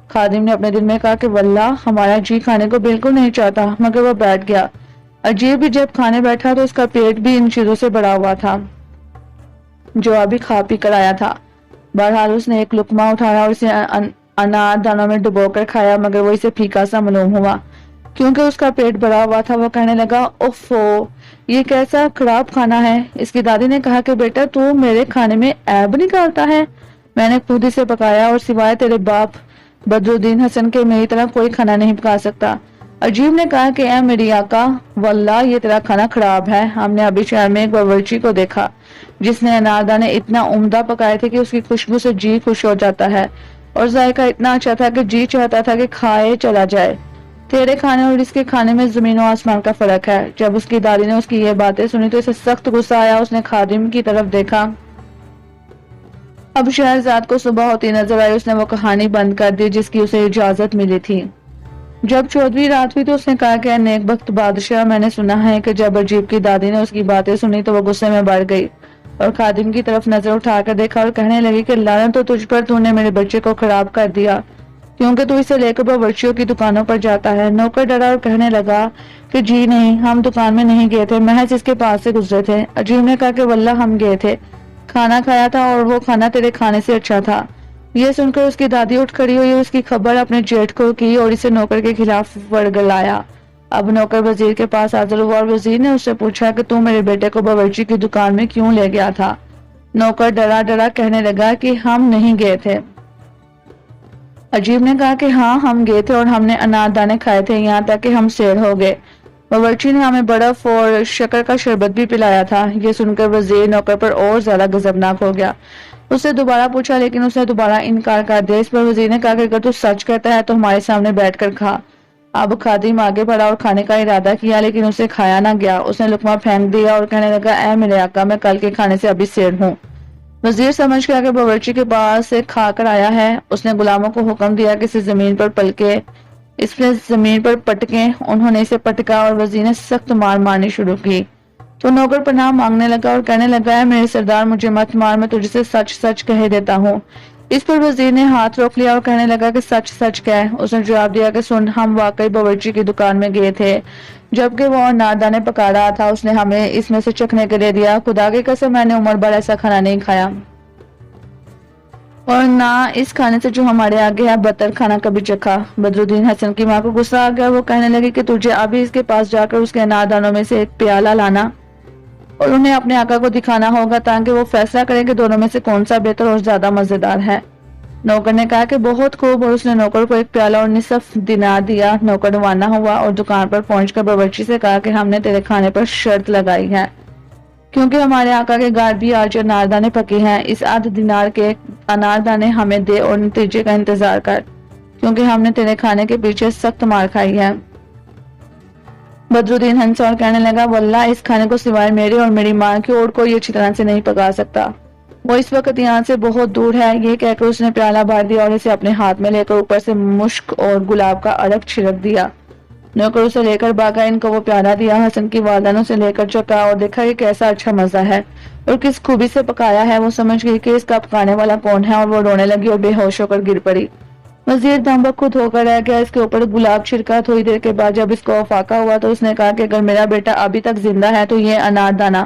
خادم نے اپنے دل میں کہا کہ واللہ ہمارا جی کھانے کو بالکل نہیں چاہتا، مگر وہ بیٹھ گیا۔ عجیب بھی جب کھانے بیٹھا تو اس کا پیٹ بھی ان چیزوں سے بڑا ہوا تھا جو ابھی کھا پی کر آیا تھا۔ بہرحال اس نے ایک لقمہ اٹھایا اور اسے انار دانوں میں ڈبو کر کھایا، مگر وہ اسے پھیکا سا معلوم ہوا کیونکہ اس کا پیٹ بھرا ہوا تھا۔ وہ کہنے لگا اوفو، یہ کیسا خراب کھانا ہے۔ اس کی دادی نے کہا کہ بیٹا تو میرے کھانے میں عیب نکالتا ہے، میں نے خود اسے پکایا اور سوائے تیرے باپ بدرالدین حسن کے میری طرح کوئی کھانا نہیں پکا سکتا۔ عجیب نے کہا کہ اے میری آقا، واللہ یہ تیرا کھانا خراب ہے۔ ہم نے ابھی شہر میں ایک باورچی کو دیکھا جس نے اناردانے اتنا عمدہ پکائے تھے کہ اس کی خوشبو سے جی خوش ہو جاتا ہے، اور ذائقہ اتنا اچھا تھا کہ جی چاہتا تھا کہ کھائے چلا جائے۔ تیرے کھانے اور اس کے کھانے میں زمین و آسمان کا فرق ہے۔ جب اس کی دادی نے اس کی یہ باتیں سنی تو اسے سخت غصہ آیا۔ اس نے خادم کی طرف دیکھا۔ اب شہرزاد کو صبح ہوتی نظر آئی۔ اس نے وہ کہانی بند کر دی جس کی اسے اجازت ملی تھی۔ جب 14ویں رات ہوئی تو اس نے کہا کہ اے نیک بخت بادشاہ، میں نے سنا ہے کہ جب عجیب کی دادی نے اس کی باتیں سنی تو وہ غصے میں بڑھ گئی اور خادم کی طرف نظر اٹھا کر دیکھا اور کہنے لگی کہ لعنت تو تجھ پر، تو نے میرے بچے کو خراب کر دیا کیونکہ تو اسے لے کر باورچیوں کی دکانوں پر جاتا ہے۔ نوکر ڈرا اور کہنے لگا کہ جی نہیں، ہم دکان میں نہیں گئے تھے، محض اس کے پاس سے گزرے تھے۔ عجیب نے کہا کہ واللہ ہم گئے تھے، کھانا کھایا تھا اور وہ کھانا تیرے کھانے سے اچھا تھا۔ یہ سن کر اس کی دادی اٹھ کھڑی ہوئی، اس کی خبر اپنے جیٹھ کو کی اور اسے نوکر کے خلاف ورگلایا۔ اب نوکر وزیر کے پاس حاضر ہوا اور وزیر نے اس سے پوچھا کہ تو میرے بیٹے کو باورچی کی دکان میں کیوں لے گیا تھا؟ نوکر ڈرا ڈرا کہنے لگا کہ ہم نہیں گئے تھے۔ عجیب نے کہا کہ ہاں ہم گئے تھے اور ہم نے انار دانے کھائے تھے، یہاں تک کہ ہم سیر ہو گئے۔ باورچی نے ہمیں برف اور شکر کا شربت بھی پلایا تھا۔ یہ سن کر وزیر نوکر پر اور زیادہ غضبناک ہو گیا۔ اس سے دوبارہ پوچھا لیکن اس نے دوبارہ انکار کر دیا۔ اس پر وزیر نے کہا کہ اگر تو سچ کرتا ہے تو ہمارے سامنے بیٹھ کر کھا۔ اب خادم آگے بڑھا اور کھانے کا ارادہ کیا لیکن اسے کھایا نہ گیا۔ اس نے لقمہ پھینک دیا اور کہنے لگا اے میرے آقا، میں کل کے کھانے سے ابھی سیر ہوں۔ وزیر سمجھ گیا کہ باورچی کے پاس سے کھا کر آیا ہے۔ اس نے غلاموں کو حکم دیا کہ اسے زمین پر پلکے، اس نے زمین پر پٹکیں۔ انہوں نے اسے پٹکا اور وزیر نے سخت مار مارنی شروع کی تو نوکر پناہ مانگنے لگا اور کہنے لگا اے میرے سردار، مجھے مت مار، میں تجھ سے سچ سچ کہہ دیتا ہوں۔ اس پر وزیر نے ہاتھ روک لیا اور کہنے لگا کہ سچ سچ کہہ۔ اس نے جواب دیا کہ سن، ہم واقعی باورچی کی دکان میں گئے تھے جبکہ وہ اناردانے پکا رہا تھا۔ اس نے ہمیں اس میں سے چکھنے کے لیے دیا۔ خدا کی قسم میں نے عمر بھر ایسا کھانا نہیں کھایا اور نہ اس کھانے سے جو ہمارے آگے ہے بدتر کھانا کبھی چکھا۔ بدرالدین حسن کی ماں کو غصہ آ گیا، وہ کہنے لگی کہ تجھے ابھی اس کے پاس جا کر اس کے اناردانوں میں سے ایک پیالہ لانا اور انہیں اپنے آقا کو دکھانا ہوگا تاکہ وہ فیصلہ کرے کہ دونوں میں سے کون سا بہتر اور زیادہ مزیدار ہے۔ نوکر نے کہا کہ بہت خوب، اور اس نے نوکر کو ایک پیالہ اور نصف دینار دیا۔ نوکر روانہ ہوا اور دکان پر پہنچ کر باورچی سے کہا کہ ہم نے تیرے کھانے پر شرط لگائی ہے کیونکہ ہمارے آقا کے گھر بھی آج اناردانے پکے ہیں، اس آدھ دینار کے اناردانے ہمیں دے اور نتیجے کا انتظار کر کیونکہ ہم نے تیرے کھانے کے پیچھے سخت مار کھائی ہے۔ بدرالدین ہنسا اور کہنے لگا واللہ اس کھانے کو سوائے میرے اور میری ماں کی اور کوئی اچھی طرح سے نہیں پکا سکتا، وہ اس وقت یہاں سے بہت دور ہے۔ یہ کہہ کر اس نے پیالہ بھر دیا اور اسے اپنے ہاتھ میں لے کر اوپر سے مشک اور گلاب کا عرق چھڑک دیا۔ نوکر اسے لے کر بھاگا۔ ان کو وہ پیالہ دیا۔ حسن کی والدہ نے اسے لے کر چکھا اور دیکھا کہ کیسا اچھا مزہ ہے اور کس خوبی سے پکایا ہے۔ وہ سمجھ گئی کہ اس کا پکانے والا کون ہے اور وہ رونے لگی اور بے ہوش ہو کر گر پڑی۔ وزیر دم بخود ہو کر رہ گیا۔ اس کے اوپر گلاب چھڑکا۔ تھوڑی دیر کے بعد جب اس کو افاقہ ہوا تو اس نے کہا کہ اگر میرا بیٹا ابھی تک زندہ ہے تو یہ اناردانہ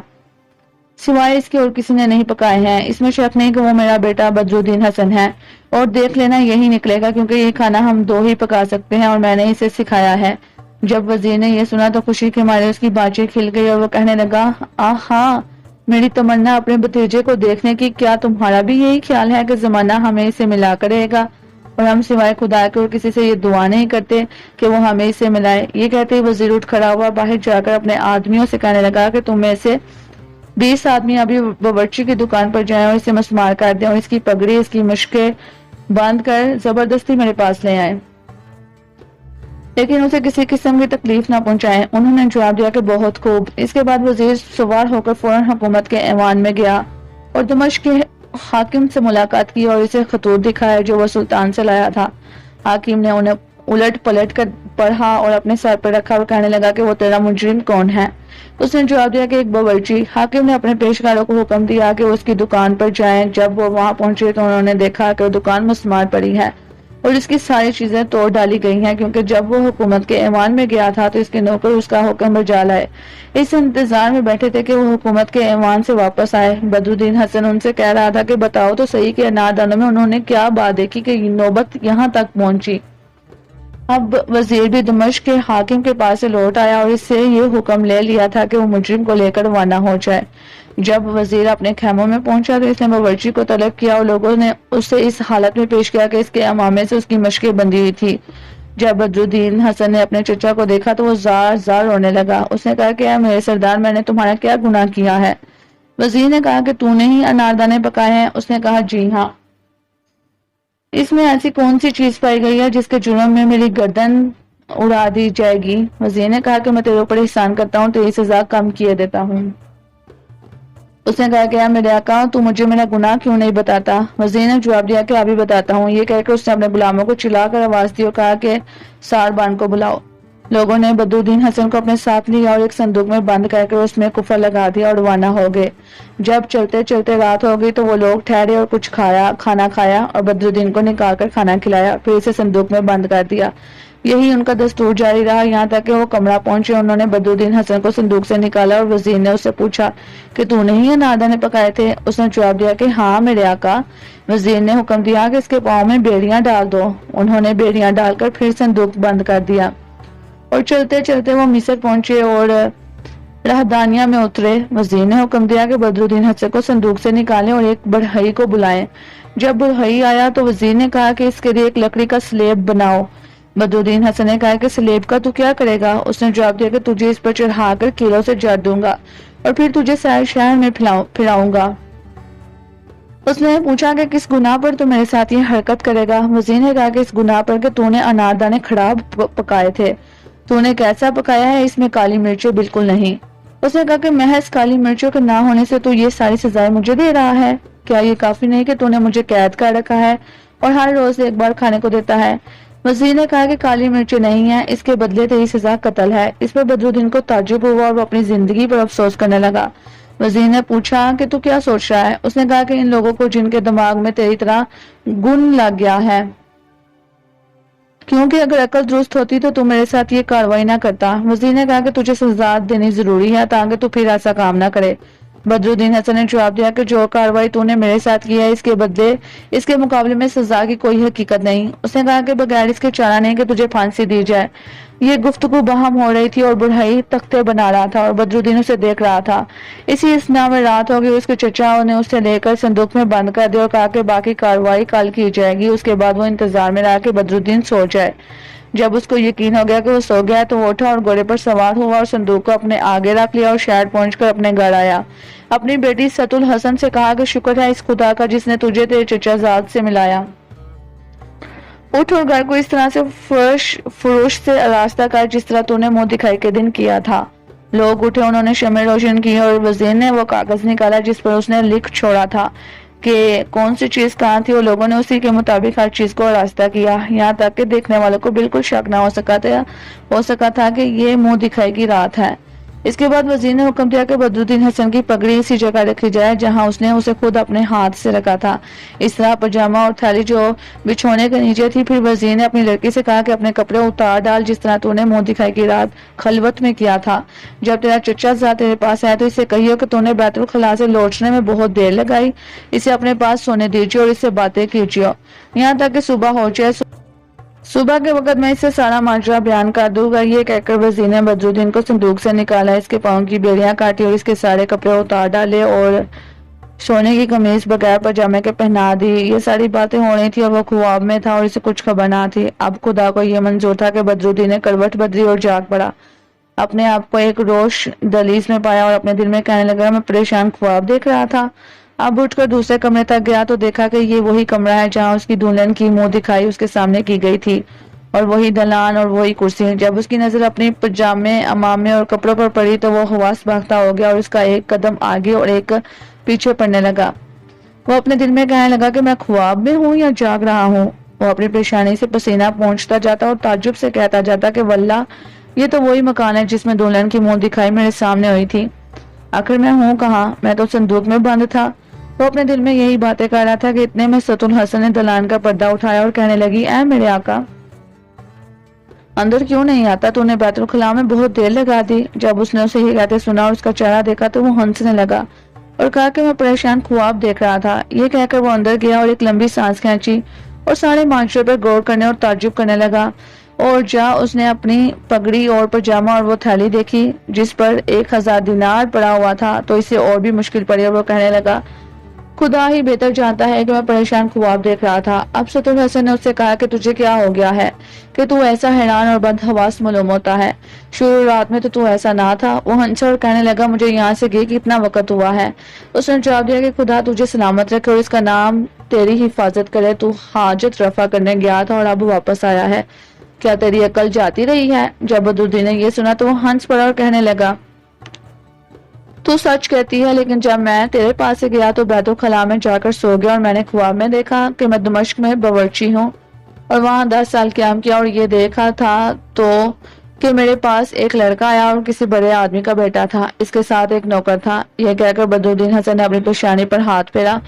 سوائے اس کے اور کسی نے نہیں پکائے ہیں۔ اس میں شک نہیں کہ وہ میرا بیٹا بدرالدین حسن ہے، اور دیکھ لینا یہی نکلے گا کیونکہ یہ کھانا ہم دو ہی پکا سکتے ہیں اور میں نے اسے سکھایا ہے۔ جب وزیر نے یہ سنا تو خوشی کے مارے اس کی بانچیں کھل گئی اور وہ کہنے لگا ہاں، میری تمنا اپنے بھتیجے کو دیکھنے کی، کیا تمہارا بھی یہی خیال ہے کہ زمانہ ہمیں اسے ملا کرے گا اور ہم سوائے خدا کے اور کسی سے یہ دعا نہیں کرتے کہ وہ ہمیں اسے ملائے؟ یہ کہتے ہی وزیر اٹھ کھڑا ہوا، باہر جا کر اپنے آدمیوں سے کہنے لگا کہ تم میں سے 20 آدمی ابھی باورچی کی دکان پر جائیں اور اسے مسمار کر دیں اور اس کی پگڑی، اس کی مشکیں باندھ کر زبردستی میرے پاس لے آئیں، لیکن اسے کسی قسم کی تکلیف نہ پہنچائیں۔ انہوں نے جواب دیا کہ بہت خوب۔ اس کے بعد وزیر سوار ہو کر فوراً حکومت کے ایوان میں گیا اور دمشق کے حاکم سے ملاقات کی اور اسے خطوط دکھایا جو وہ سلطان سے لایا تھا۔ حاکم نے انہیں الٹ پلٹ کر پڑھا اور اپنے سر پر رکھا اور کہنے لگا کہ وہ تیرا مجرم کون ہے؟ اس نے جواب دیا کہ ایک باورچی۔ حاکم نے اپنے پیشکاروں کو حکم دیا کہ اس کی دکان پر جائیں۔ جب وہ وہاں پہنچے تو انہوں نے دیکھا کہ وہ دکان مسمار پڑی ہے اور اس کی ساری چیزیں توڑ ڈالی گئی ہیں کیونکہ جب وہ حکومت کے ایوان میں گیا تھا تو اس کے نوکر اس کا حکم بجا لائے اس انتظار میں بیٹھے تھے کہ وہ حکومت کے ایوان سے واپس آئے۔ بدرالدین حسن ان سے کہہ رہا تھا کہ بتاؤ تو صحیح کہ اناردانوں میں انہوں نے کیا بات دیکھی کہ نوبت یہاں تک پہنچی۔ اب وزیر بھی دمشق کے حاکم کے پاس سے لوٹ آیا اور اس سے یہ حکم لے لیا تھا کہ وہ مجرم کو لے کر روانہ ہو جائے۔ جب وزیر اپنے خیموں میں پہنچا تو اس نے باورچی کو طلب کیا اور لوگوں نے اسے اس حالت میں پیش کیا کہ اس کے امامے سے اس کی مشقیں بندھی ہوئی تھی۔ جب بدرالدین حسن نے اپنے چچا کو دیکھا تو وہ زار زار رونے لگا۔ اس نے کہا کہ اے میرے سردار، میں نے تمہارا کیا گناہ کیا ہے؟ وزیر نے کہا کہ تو نے ہی اناردانے پکائے ہیں۔ اس نے کہا جی ہاں۔ اس میں ایسی کون سی چیز پائی گئی ہے جس کے جرم میں میری گردن اڑا دی جائے گی؟ وزیر نے کہا کہ میں تیرے اوپر احسان کرتا ہوں، تیری سزا کم کیے دیتا ہوں۔ اس نے کہا کہ اے میرے آقا، تو مجھے میرا گناہ کیوں نہیں بتاتا؟ وزیر نے جواب دیا کہ ابھی بتاتا ہوں۔ یہ کہہ کے اس نے اپنے غلاموں کو چلا کر آواز دی اور کہا کہ ساربان کو بلاؤ۔ لوگوں نے بدرالدین حسن کو اپنے ساتھ لیا اور ایک صندوق میں بند کر کے اس میں کفر لگا دیا اور روانہ ہو گئے۔ جب چلتے چلتے رات ہو گئی تو وہ لوگ ٹھہرے اور کچھ کھانا کھایا اور بدرالدین کو نکال کر کھانا کھلایا، پھر اسے صندوق میں بند کر دیا۔ یہی ان کا دستور جاری رہا یہاں تک کہ وہ کمرہ پہنچے۔ انہوں نے بدرالدین حسن کو صندوق سے نکالا اور وزیر نے اس سے پوچھا کہ تو نے ہی اناردانے پکائے تھے؟ اس نے جواب دیا کہ ہاں میرے آقا۔ وزیر نے حکم دیا کہ اس کے پاؤں میں بیڑیاں ڈال دو۔ انہوں نے بیڑیاں ڈال کر پھر صندوق بند کر دیا اور چلتے چلتے وہ مصر پہنچے اور راہدانیہ میں اترے۔ وزیر نے حکم دیا کہ بدرالدین حسن کو صندوق سے نکالیں اور ایک بڑھئی کو بلائیں۔ جب بڑھئی آیا تو وزیر نے کہا کہ اس کے لیے ایک لکڑی کا سلیب بناؤ۔ بدرالدین حسن نے کہا کہ سلیب کا تو کیا کرے گا؟ اس نے جواب دیا کہ تجھے اس پر چڑھا کر کیلوں سے جڑ دوں گا اور پھر تجھے سارے شہر میں پھراؤں گا۔ اس نے پوچھا کہ کس گناہ پر تو میرے ساتھ یہ حرکت کرے گا؟ وزیر نے کہا کہ اس گناہ پر کہ تو نے اناردانے خراب پکائے تھے۔ تو نے کیسا پکایا ہے؟ اس میں کالی مرچیں بالکل نہیں۔ اس نے کہا کہ محض کالی مرچوں کے نہ ہونے سے تو یہ ساری سزائیں مجھے دے رہا ہے؟ کیا یہ کافی نہیں کہ تو نے مجھے قید کر رکھا ہے اور ہر روز ایک بار کھانے کو دیتا ہے؟ وزیر نے کہا کہ کالی مرچیں نہیں ہیں، اس کے بدلے تیری سزا قتل ہے۔ اس پر بدرالدین کو تعجب ہوا اور وہ اپنی زندگی پر افسوس کرنے لگا۔ وزیر نے پوچھا کہ تو کیا سوچ رہا ہے؟ اس نے کہا کہ ان لوگوں کو جن کے دماغ میں تیری طرح گن لگ گیا ہے، کیونکہ اگر عقل درست ہوتی تو میرے ساتھ یہ کاروائی نہ کرتا۔ وزیر نے کہا کہ تجھے سزا دینی ضروری ہے تاکہ تو پھر ایسا کام نہ کرے۔ بدرالدین حسن نے جواب دیا کہ جو کاروائی تو نے میرے ساتھ کی ہے اس کے مقابلے میں سزا کی کوئی حقیقت نہیں۔ اس نے کہا کہ بغیر اس کے چارہ نہیں کہ تجھے پھانسی دی جائے۔ یہ گفتگو باہم ہو رہی تھی اور بڑھئی تختے بنا رہا تھا اور بدرالدین اسے دیکھ رہا تھا۔ اسی اسنا میں رات ہو گئی۔ اس کے چچا نے اسے لے کر صندوق میں بند کر دیا اور کہا کہ باقی کاروائی کل کی جائے گی۔ اس کے بعد وہ انتظار میں رہا کہ بدرالدین سو جائے۔ جب اس کو یقین ہو گیا کہ وہ سو گیا تو وہ اٹھا اور گھوڑے پر سوار ہوا اور صندوق کو اپنے آگے رکھ لیا اور شہر پہنچ کر اپنے گھر آیا۔ اپنی بیٹی ست الحسن سے کہا کہ شکر ہے اس خدا کا جس نے تجھے تیرے چچا زاد سے ملایا۔ اٹھ اور گھر کو اس طرح سے فروش سے آراستہ کر جس طرح تو نے منہ دکھائی کے دن کیا تھا۔ لوگ اٹھے، انہوں نے شمع روشن کی اور وزیر نے وہ کاغذ نکالا جس پر اس نے لکھ چھوڑا تھا کہ کون سی چیز کہاں تھی اور لوگوں نے اسی کے مطابق ہر چیز کو آراستہ کیا، یہاں تک کہ دیکھنے والوں کو بالکل شک نہ ہو سکا تھا کہ یہ منہ دکھائی کی رات ہے۔ اس کے بعد وزیر نے حکم دیا کہ بدرالدین حسن کی پگڑی اسی جگہ رکھی جائے جہاں اس نے اسے خود اپنے ہاتھ سے رکھا تھا، اس طرح پاجامہ اور تھیلی جو بچھونے کے نیچے تھی۔ پھر وزیر نے اپنی لڑکی سے کہا کہ اپنے کپڑے اتار ڈال جس طرح تو نے منہ دکھائی کی رات خلوت میں کیا تھا۔ جب تیرا چچا زاد تیرے پاس آیا تو اسے کہیو کہ تو نے بیت الخلا سے لوٹنے میں بہت دیر لگائی، اسے اپنے پاس سونے دیجیے اور اس سے باتیں کیجیے یہاں تک کہ صبح ہو جائے۔ صبح کے وقت میں اسے سارا ماجرا بیان کر دوں گا۔ یہ کہہ کر وزیر نے بدرالدین کو صندوق سے نکالا، اس کے پاؤں کی بیڑیاں کاٹی اور اس کے سارے کپڑے اتار ڈالے اور سونے کی قمیض بغیر پاجامے کے پہنا دی۔ یہ ساری باتیں ہو رہی تھی اور وہ خواب میں تھا اور اسے کچھ خبر نہ تھی۔ اب خدا کو یہ منظور تھا کہ بدرالدین نے کروٹ بدلی اور جاگ پڑا، اپنے آپ کو ایک روش دہلیز میں پایا اور اپنے دل میں کہنے لگا میں پریشان خواب دیکھ رہا تھا۔ اب اٹھ کر دوسرے کمرے تک گیا تو دیکھا کہ یہ وہی کمرہ ہے جہاں اس کی دلہن کی منہ دکھائی اس کے سامنے کی گئی تھی، اور وہی دلان اور وہی کرسی۔ جب اس کی نظر اپنی پجامے، امامے اور کپڑوں پر پڑی تو وہ حواس باختہ ہو گیا اور اس کا ایک قدم آگے اور ایک پیچھے پڑنے لگا۔ وہ اپنے دل میں کہنے لگا کہ میں خواب میں ہوں یا جاگ رہا ہوں۔ وہ اپنی پریشانی سے پسینہ پہنچتا جاتا اور تعجب سے کہتا جاتا کہ واللہ یہ تو وہی مکان ہے جس میں دلہن کی منہ دکھائی میرے سامنے ہوئی تھی۔ آخر میں ہوں کہاں؟ میں تو صندوق میں بند تھا۔ وہ اپنے دل میں یہی باتیں کر رہا تھا کہ اتنے میں ست الحسن نے دلان کا پردہ اٹھایا اور کہنے لگی اے میرے آقا، اندر کیوں نہیں آتا؟ تو نے بیت الخلا میں بہت دیر لگا دی۔ جب اس نے اسے یہ کہتے سنا اور اس کا چہرہ دیکھا تو وہ ہنسنے لگا اور کہا کہ میں پریشان خواب دیکھ رہا تھا۔ یہ کہہ کر وہ اندر گیا اور ایک لمبی سانس کھینچی اور سارے معاشرے پر غور کرنے اور تعجب کرنے لگا۔ اور جا اس نے اپنی پگڑی اور پجامہ اور وہ تھیلی دیکھی جس پر 1000 دینار پڑا ہوا تھا تو اسے اور بھی مشکل پڑی اور وہ کہنے لگا خدا ہی بہتر جانتا ہے کہ میں پریشان خواب دیکھ رہا تھا۔ اب ستر حسن نے اس سے کہا کہ تجھے کیا ہو گیا ہے کہ تو ایسا حیران اور بدحواس معلوم ہوتا ہے، شروع رات میں تو ایسا نہ تھا۔ وہ ہنسا اور کہنے لگا مجھے یہاں سے گئے کتنا وقت ہوا ہے۔ اس نے جواب دیا کہ خدا تجھے سلامت رکھے اور اس کا نام تیری حفاظت کرے، تو حاجت رفع کرنے گیا تھا اور اب واپس آیا ہے، کیا تیری عقل جاتی رہی ہے؟ جب بدرالدین نے یہ سنا تو وہ ہنس پڑا اور کہنے لگا تو سچ کہتی ہے، لیکن جب میں تیرے پاس سے گیا تو بیت الخلاء میں جا کر سو گیا اور میں نے خواب میں دیکھا کہ میں دمشق میں باورچی ہوں اور وہاں 10 سال قیام کیا اور یہ دیکھا تھا تو کہ میرے پاس ایک لڑکا آیا اور کسی بڑے آدمی کا بیٹا تھا، اس کے ساتھ ایک نوکر تھا۔ یہ کہہ کر بدرالدین حسن نے اپنی پیشانی پر ہاتھ پھیرا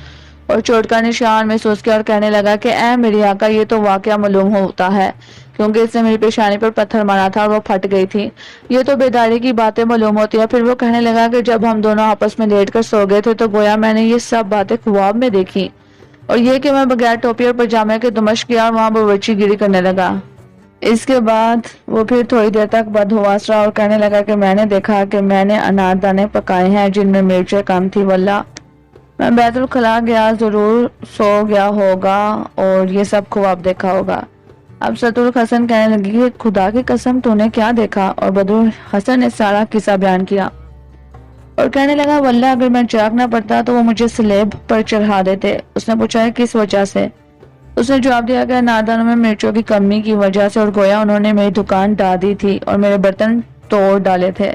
اور چوٹ کا نشان محسوس کیا اور کہنے لگا کہ اے میری آقا یہ تو واقعہ معلوم ہوتا ہے کیونکہ اس نے میری پیشانی پر پتھر مارا تھا اور وہ پھٹ گئی تھی، یہ تو بیداری کی باتیں معلوم ہوتی ہیں۔ پھر وہ کہنے لگا کہ جب ہم دونوں آپس میں لیٹ کر سو گئے تھے تو گویا میں نے یہ سب باتیں خواب میں دیکھی، اور یہ کہ میں بغیر ٹوپی اور پجامے کے دمشق گیا اور وہاں باورچی گیری کرنے لگا۔ اس کے بعد وہ پھر تھوڑی دیر تک بدحواس رہا اور کہنے لگا کہ میں نے دیکھا کہ میں نے انار دانے پکائے ہیں جن میں مرچیں کم تھی، واللہ میں بیت الخلاء گیا ضرور سو گیا ہوگا اور یہ سب خواب دیکھا ہوگا۔ اب ستر حسن کہنے لگی کہ خدا کی قسم تو نے کیا دیکھا؟ اور بدرالحسن نے سارا قصہ بیان کیا اور کہنے لگا واللہ اگر میں جاگ نہ پڑتا تو وہ مجھے سلیب پر چڑھا دیتے۔ اس نے پوچھا ہے کس وجہ سے؟ اس نے جواب دیا کہ اناردانوں میں مرچوں کی کمی کی وجہ سے، اور گویا انہوں نے میری دکان ڈھا دی تھی اور میرے برتن توڑ ڈالے تھے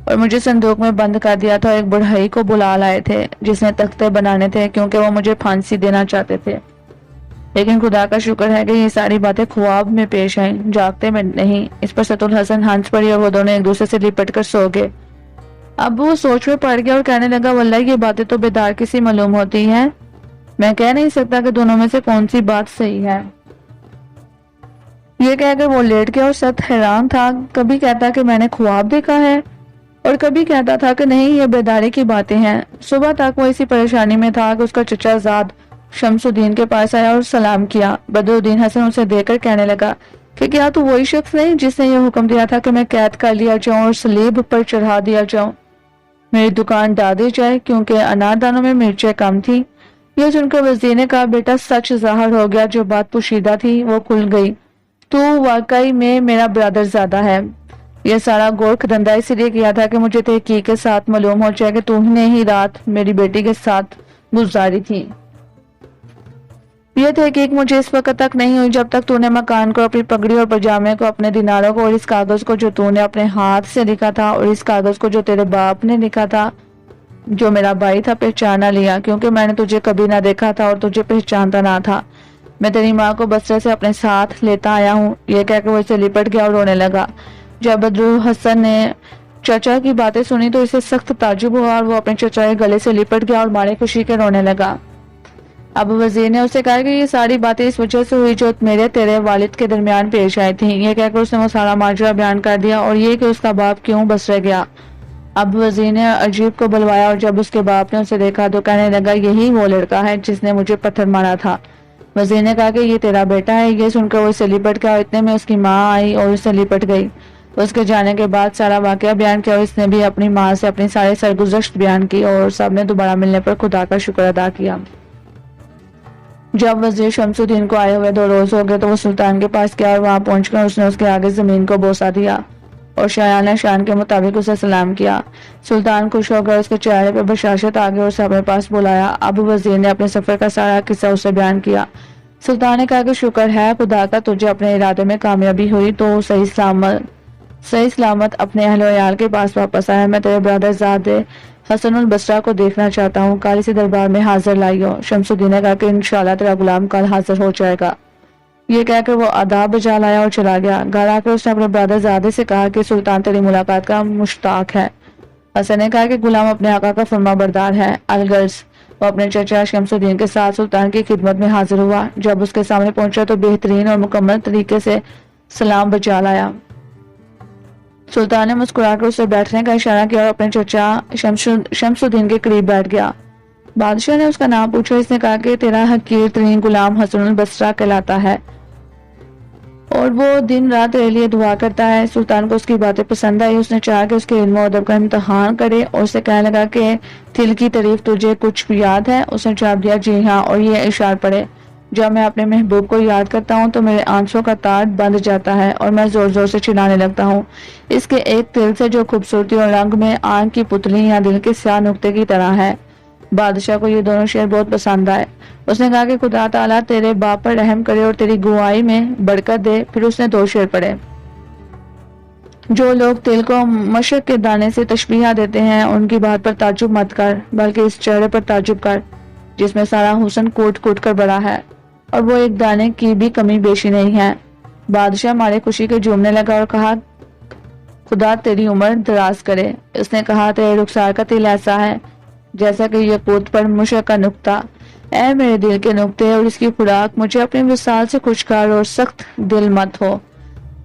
اور مجھے صندوق میں بند کر دیا تھا اور ایک بڑھئی کو بلا لائے تھے جس نے تختے بنانے تھے کیونکہ وہ مجھے پھانسی دینا چاہتے تھے، لیکن خدا کا شکر ہے کہ یہ ساری باتیں خواب میں پیش آئیں، جاگتے میں نہیں۔ اس پر ستر حسن ہنس پڑی اور وہ دونوں ایک دوسرے سے لپٹ کر سو گئے۔ اب وہ سوچ میں پڑ گیا اور کہنے لگا واللہ یہ باتیں تو بیدار کسی معلوم ہوتی ہیں، میں کہہ نہیں سکتا کہ دونوں میں سے کون سی بات صحیح ہے۔ یہ کہہ کر وہ لیٹ گیا اور سخت حیران تھا، کبھی کہتا کہ میں نے خواب دیکھا ہے اور کبھی کہتا تھا کہ نہیں یہ بیداری کی باتیں ہیں۔ صبح تک وہ اسی پریشانی میں تھا کہ اس کا چچا زاد شمس الدین کے پاس آیا اور سلام کیا۔ بدرالدین حسن اسے دیکھ کر کہنے لگا کہ کیا تو وہی شخص نہیں جس نے یہ حکم دیا تھا کہ میں قید کر لیا جاؤں اور سلیب پر چڑھا دیا جاؤں، میری دکان ڈھا دی جائے کیونکہ اناردانوں میں مرچیں کم تھی؟ یہ سن کر وزیر نے کہا بیٹا سچ ظاہر ہو گیا، جو بات پوشیدہ تھی وہ کھل گئی، تو واقعی میں میرا برادر زیادہ ہے۔ یہ سارا گورکھ دھندا اسی لیے کیا تھا کہ مجھے تحقیق کے ساتھ معلوم ہو جائے کہ تم نے ہی رات میری بیٹی کے ساتھ گزاری تھی۔ یہ تحقیق مجھے اس وقت تک نہیں ہوئی جب تک تو نے مکان کو، اپنی پگڑی اور پجامے کو، اپنے دیناروں کو اور اس کاغذ کو جو تو نے اپنے ہاتھ سے لکھا تھا اور اس کاغذ کو جو تیرے باپ نے لکھا تھا جو میرا بھائی تھا پہچانا لیا، کیونکہ میں نے تجھے کبھی نہ دیکھا تھا اور تجھے پہچانتا نہ تھا۔ میں تیری ماں کو بصرہ سے اپنے ساتھ لیتا آیا ہوں۔ یہ کہہ کے وہ اسے لپٹ گیا اور رونے لگا۔ جب بدرالحسن نے چچا کی باتیں سنی تو اسے سخت تعجب ہوا اور وہ اپنے چچا کے گلے سے لپٹ گیا اور مارے خوشی کے رونے لگا۔ اب وزیر نے اسے کہا کہ یہ ساری باتیں اس وجہ سے ہوئی جو میرے تیرے والد کے درمیان پیش آئی تھیں۔ یہ کہہ کر اس نے وہ سارا ماجرا بیان کر دیا اور یہ کہ اس کا باپ کیوں بصرہ گیا۔ اب وزیر نے عجیب کو بلوایا اور جب اس کے باپ نے اسے دیکھا تو کہنے لگا یہی وہ لڑکا ہے جس نے مجھے پتھر مارا تھا۔ وزیر نے کہا کہ یہ تیرا بیٹا ہے۔ یہ سن کر وہ اسے لپٹ گیا اور اتنے میں اس کی ماں آئی اور اسے لپٹ گئی۔ اس کے جانے کے بعد سارا واقعہ بیان کیا اور اس نے بھی اپنی ماں سے اپنی ساری سرگزشت بیان کی اور سب نے دوبارہ ملنے پر خدا کا شکر ادا کیا۔ جب وزیر شمس الدین کو آئے ہوئے 2 روز ہو گئے تو وہ سلطان کے پاس گیا اور وہاں پہنچ کر اس نے اس کے آگے زمین کو بوسہ دیا اور شایانہ شان کے مطابق اسے سلام کیا۔ سلطان خوش ہو کر اس کے چہرے پہ بشاشت آ گئی اور اسے اپنے پاس بلایا۔ اب وزیر نے اپنے سفر کا سارا قصہ اسے بیان کیا۔ سلطان نے کہا کہ شکر ہے خدا کا تجھے اپنے ارادے میں کامیابی ہوئی تو صحیح سلامت اپنے اہل و عیال کے پاس واپس آیا۔ میں تیرے برادر زادے حسن البصرہ کو دیکھنا چاہتا ہوں، کل اسی دربار میں حاضر لائیو۔ شمس الدین نے کہا کہ انشاءاللہ تیرا غلام کل حاضر ہو جائے گا۔ یہ کہہ کر وہ آداب بجا لایا اور چلا گیا۔ گھر آ کر اس نے اپنے برادر زادے سے کہا کہ سلطان تیری ملاقات کا مشتاق ہے۔ حسن نے کہا کہ غلام اپنے آقا کا فرما بردار ہے۔ الغرض وہ اپنے چچا شمس الدین کے ساتھ سلطان کی خدمت میں حاضر ہوا۔ جب اس کے سامنے پہنچا تو بہترین اور مکمل طریقے سے سلام بجا لایا۔ سلطان نے مسکرا کر اسے بیٹھنے کا اشارہ کیا اور اپنے چچا شمس الدین کے قریب بیٹھ گیا۔ بادشاہ نے اس کا نام پوچھا۔ اس نے کہا کہ تیرا حقیر ترین غلام حسن البصرہ کہلاتا ہے۔ اور وہ دن رات تیرے لیے دعا کرتا ہے۔ سلطان کو اس کی باتیں پسند آئی، اس نے چاہا کہ اس کے علم و ادب کا امتحان کرے اور اسے کہنے لگا کہ دل کی تعریف تجھے کچھ بھی یاد ہے؟ اس نے جواب دیا جی ہاں، اور یہ اشعار پڑھے، جب میں اپنے محبوب کو یاد کرتا ہوں تو میرے آنسوں کا تار بند جاتا ہے اور میں زور زور سے چلانے لگتا ہوں، اس کے ایک دل سے جو خوبصورتی اور رنگ میں آنکھ کی پتلی یا دل کے سیاہ نقطے کی طرح ہے۔ بادشاہ کو یہ دونوں شعر بہت پسند آئے۔ اس نے کہا کہ خدا تعالیٰ تیرے باپ پر رحم کرے اور تیری گواہی میں برکت دے۔ پھر اس نے 2 شعر پڑھے۔ جو لوگ تیل کو مشق کے دانے سے تشبیہ دیتے ہیں ان کی بات پر تعجب مت کر، بلکہ اس چہرے پر تعجب کر جس میں سارا حسن کوٹ کوٹ کر بڑا ہے اور وہ ایک دانے کی بھی کمی بیشی نہیں ہے۔ بادشاہ مارے خوشی کے جھومنے لگا اور کہا خدا تیری عمر دراز کرے۔ اس نے کہا تیرے رخسار کا تیل ایسا ہے جیسا کہ یاقوت پر مشق کا نقطہ۔ اے میرے دل کے نقطے اور اس کی خوراک، مجھے اپنے وصال سے خوشگوار اور سخت دل مت ہو۔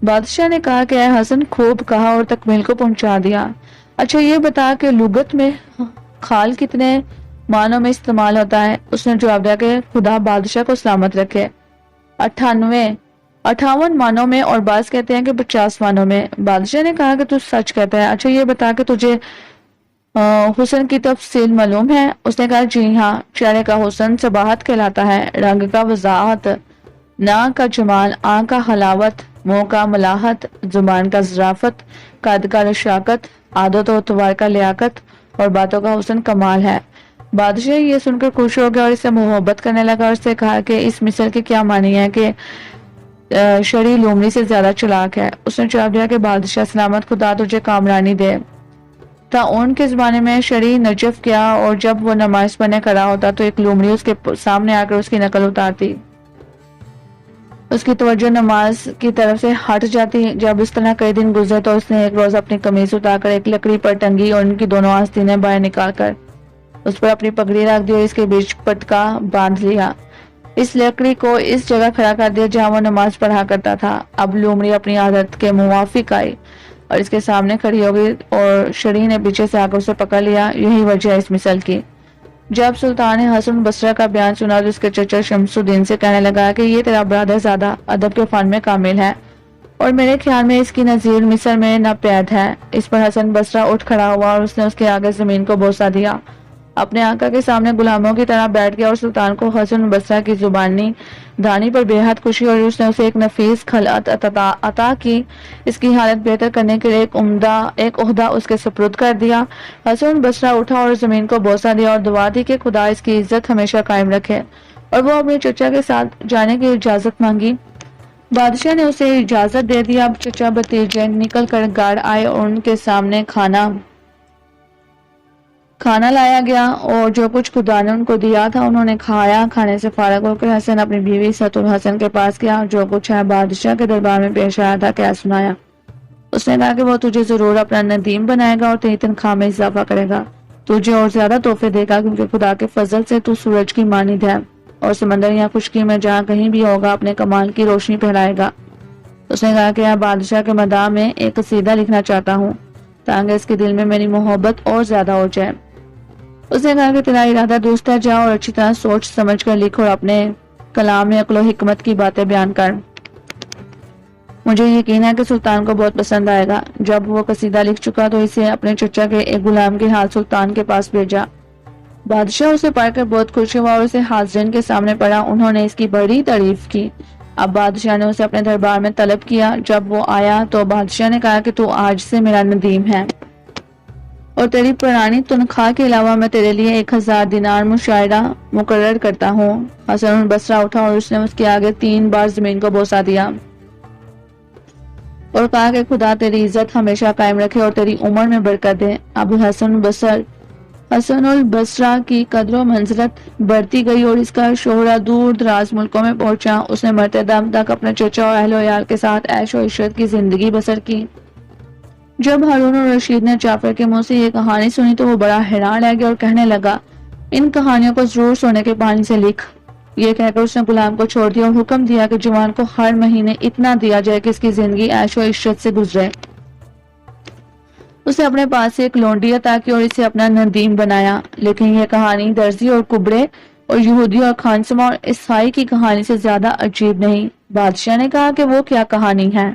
بادشاہ نے کہا کہ اے حسن، خوب کہا اور تکمیل کو پہنچا دیا۔ اچھا یہ بتا کہ لغت میں خال کتنے معنوں میں استعمال ہوتا ہے؟ اس نے جواب دیا کہ خدا بادشاہ کو سلامت رکھے، 58 معنوں میں، اور بعض کہتے ہیں کہ 50 معنوں میں۔ بادشاہ نے کہا کہ تو سچ کہتا ہے۔ اچھا یہ بتا کہ تجھے حسن کی تفصیل معلوم ہے؟ اس نے کہا جی ہاں، چہرے کا حسن صباحت کہلاتا ہے، رنگ کا وضاحت، ناک کا جمال، آنکھ کا حلاوت، منہ کا ملاحت، زبان کا ظرافت، قد کا رشاقت، عادت و اتوار کا لیاقت، اور باتوں کا حسن کمال ہے۔ بادشاہ یہ سن کر خوش ہو گیا اور اس سے محبت کرنے لگا اور اس سے کہا کہ اس مثل کے کیا معنی ہے کہ شری لومڑی سے زیادہ چلاک ہے؟ اس نے جواب دیا کہ بادشاہ سلامت خدا تجھے کامرانی دے۔ ان کے زمانے میں شری نجف کیا اور جب وہ نماز پڑھنے کھڑا ہوتا تو ایک لومڑی اس کے سامنے آ کر اس کی نقل اتارتی، اس کی توجہ نماز کی طرف سے ہٹ جاتی۔ جب اس طرح کئی دن گزرے تو اس نے ایک روز اپنی قمیض اتار کر ایک لکڑی پر ٹنگی اور ان کی دونوں آستینیں باہر نکال کر اس پر اپنی پگڑی رکھ دی اور اس کے بیچ پٹکا باندھ لیا۔ اس لکڑی کو اس جگہ کھڑا کر دیا جہاں وہ نماز پڑھا کرتا تھا۔ اب لومڑی اپنی عادت کے موافق آئی اور اس کے سامنے کھڑی ہو گئی اور شری نے پیچھے سے آ کر اسے پکڑ لیا۔ یہی وجہ ہے اس مثل کی۔ جب سلطان حسن بصرہ کا بیان سنا تو اس کے چچا شمس الدین سے کہنے لگا کہ یہ تیرا برادر زیادہ ادب کے فن میں کامل ہے اور میرے خیال میں اس کی نظیر مصر میں نہ پید ہے۔ اس پر حسن بصرہ اٹھ کھڑا ہوا اور اس نے اس کے آگے زمین کو بوسہ دیا، اپنے آقا کے سامنے غلاموں کی طرح بیٹھ گیا اور سلطان کو حسن بصرہ کی زبانی دانی پر بے حد خوشی اور اس نے اسے ایک نفیس خلعت عطا کی۔ اس کی حالت بہتر کرنے کے لیے ایک عہدہ اس کے سپرد کر دیا۔ حسن بصرہ اٹھا اور زمین کو بوسہ دیا اور دعا دی کہ خدا اس کی عزت ہمیشہ قائم رکھے، اور وہ اپنے چچا کے ساتھ جانے کی اجازت مانگی۔ بادشاہ نے اسے اجازت دے دیا۔ اب چچا بھتیجے نکل کر گھر آئے اور ان کے سامنے کھانا لایا گیا اور جو کچھ خدا نے ان کو دیا تھا انہوں نے کھایا۔ کھانے سے فارغ ہو کر حسن اپنی بیوی ست الحسن کے پاس گیا، جو کچھ ہے بادشاہ کے دربار میں پیش آیا تھا کیا سنایا۔ اس نے کہا کہ وہ تجھے ضرور اپنا ندیم بنائے گا اور تیری تنخواہ میں اضافہ کرے گا، تجھے اور زیادہ تحفے دے گا، کیونکہ خدا کے فضل سے تو سورج کی مانند ہے اور سمندر یا خشکی میں جہاں کہیں بھی ہوگا اپنے کمال کی روشنی پھیلائے گا۔ اس نے کہا کہ میں بادشاہ کے مداح میں ایک قصیدہ لکھنا چاہتا ہوں تاکہ اس کے دل میں میری محبت اور زیادہ ہو جائے۔ اس نے کہا کہ تیرا ارادہ درست ہے، جا اور اچھی طرح سوچ سمجھ کر لکھ اور اپنے کلام میں عقل و حکمت کی باتیں بیان کر، مجھے یقین ہے کہ سلطان کو بہت پسند آئے گا۔ جب وہ قصیدہ لکھ چکا تو اسے اپنے چچا کے ایک غلام کے ہاتھ سلطان کے پاس بھیجا۔ بادشاہ اسے پڑھ کر بہت خوش ہوا اور اسے حاضرین کے سامنے پڑھا۔ انہوں نے اس کی بڑی تعریف کی۔ اب بادشاہ نے اسے اپنے دربار میں طلب کیا۔ جب وہ آیا تو بادشاہ نے کہا کہ تو آج سے میرا ندیم ہے اور تیری پرانی تنخواہ کے علاوہ میں تیرے لیے 1000 دینار مشاہرہ مقرر کرتا ہوں۔ حسن بصرہ اٹھا اور اس نے اس کے آگے 3 بار زمین کو بوسہ دیا اور کہا کہ خدا تیری عزت ہمیشہ قائم رکھے اور تیری عمر میں برکت دے۔ اب حسن البصرہ کی قدر و منزلت بڑھتی گئی اور اس کا شہرہ دور دراز ملکوں میں پہنچا۔ اس نے مرتے دم تک اپنے چچا اور اہل و عیال کے ساتھ عیش و عشرت کی زندگی بسر کی۔ جب ہارون الرشید نے جعفر کے منہ سے یہ کہانی سنی تو وہ بڑا حیران رہ گیا اور کہنے لگا ان کہانیوں کو ضرور سونے کے پانی سے لکھ۔ یہ کہہ کر اس نے غلام کو چھوڑ دیا اور حکم دیا کہ جوان کو ہر مہینے اتنا دیا جائے کہ اس کی زندگی عیش و عشرت سے گزرے۔ اسے اپنے پاس سے ایک لونڈی عطا کی اور اسے اپنا ندیم بنایا۔ لیکن یہ کہانی درزی اور کبڑے اور یہودی اور خانسما اور عیسائی کی کہانی سے زیادہ عجیب نہیں، بادشاہ نے کہا کہ وہ کیا کہانی ہے؟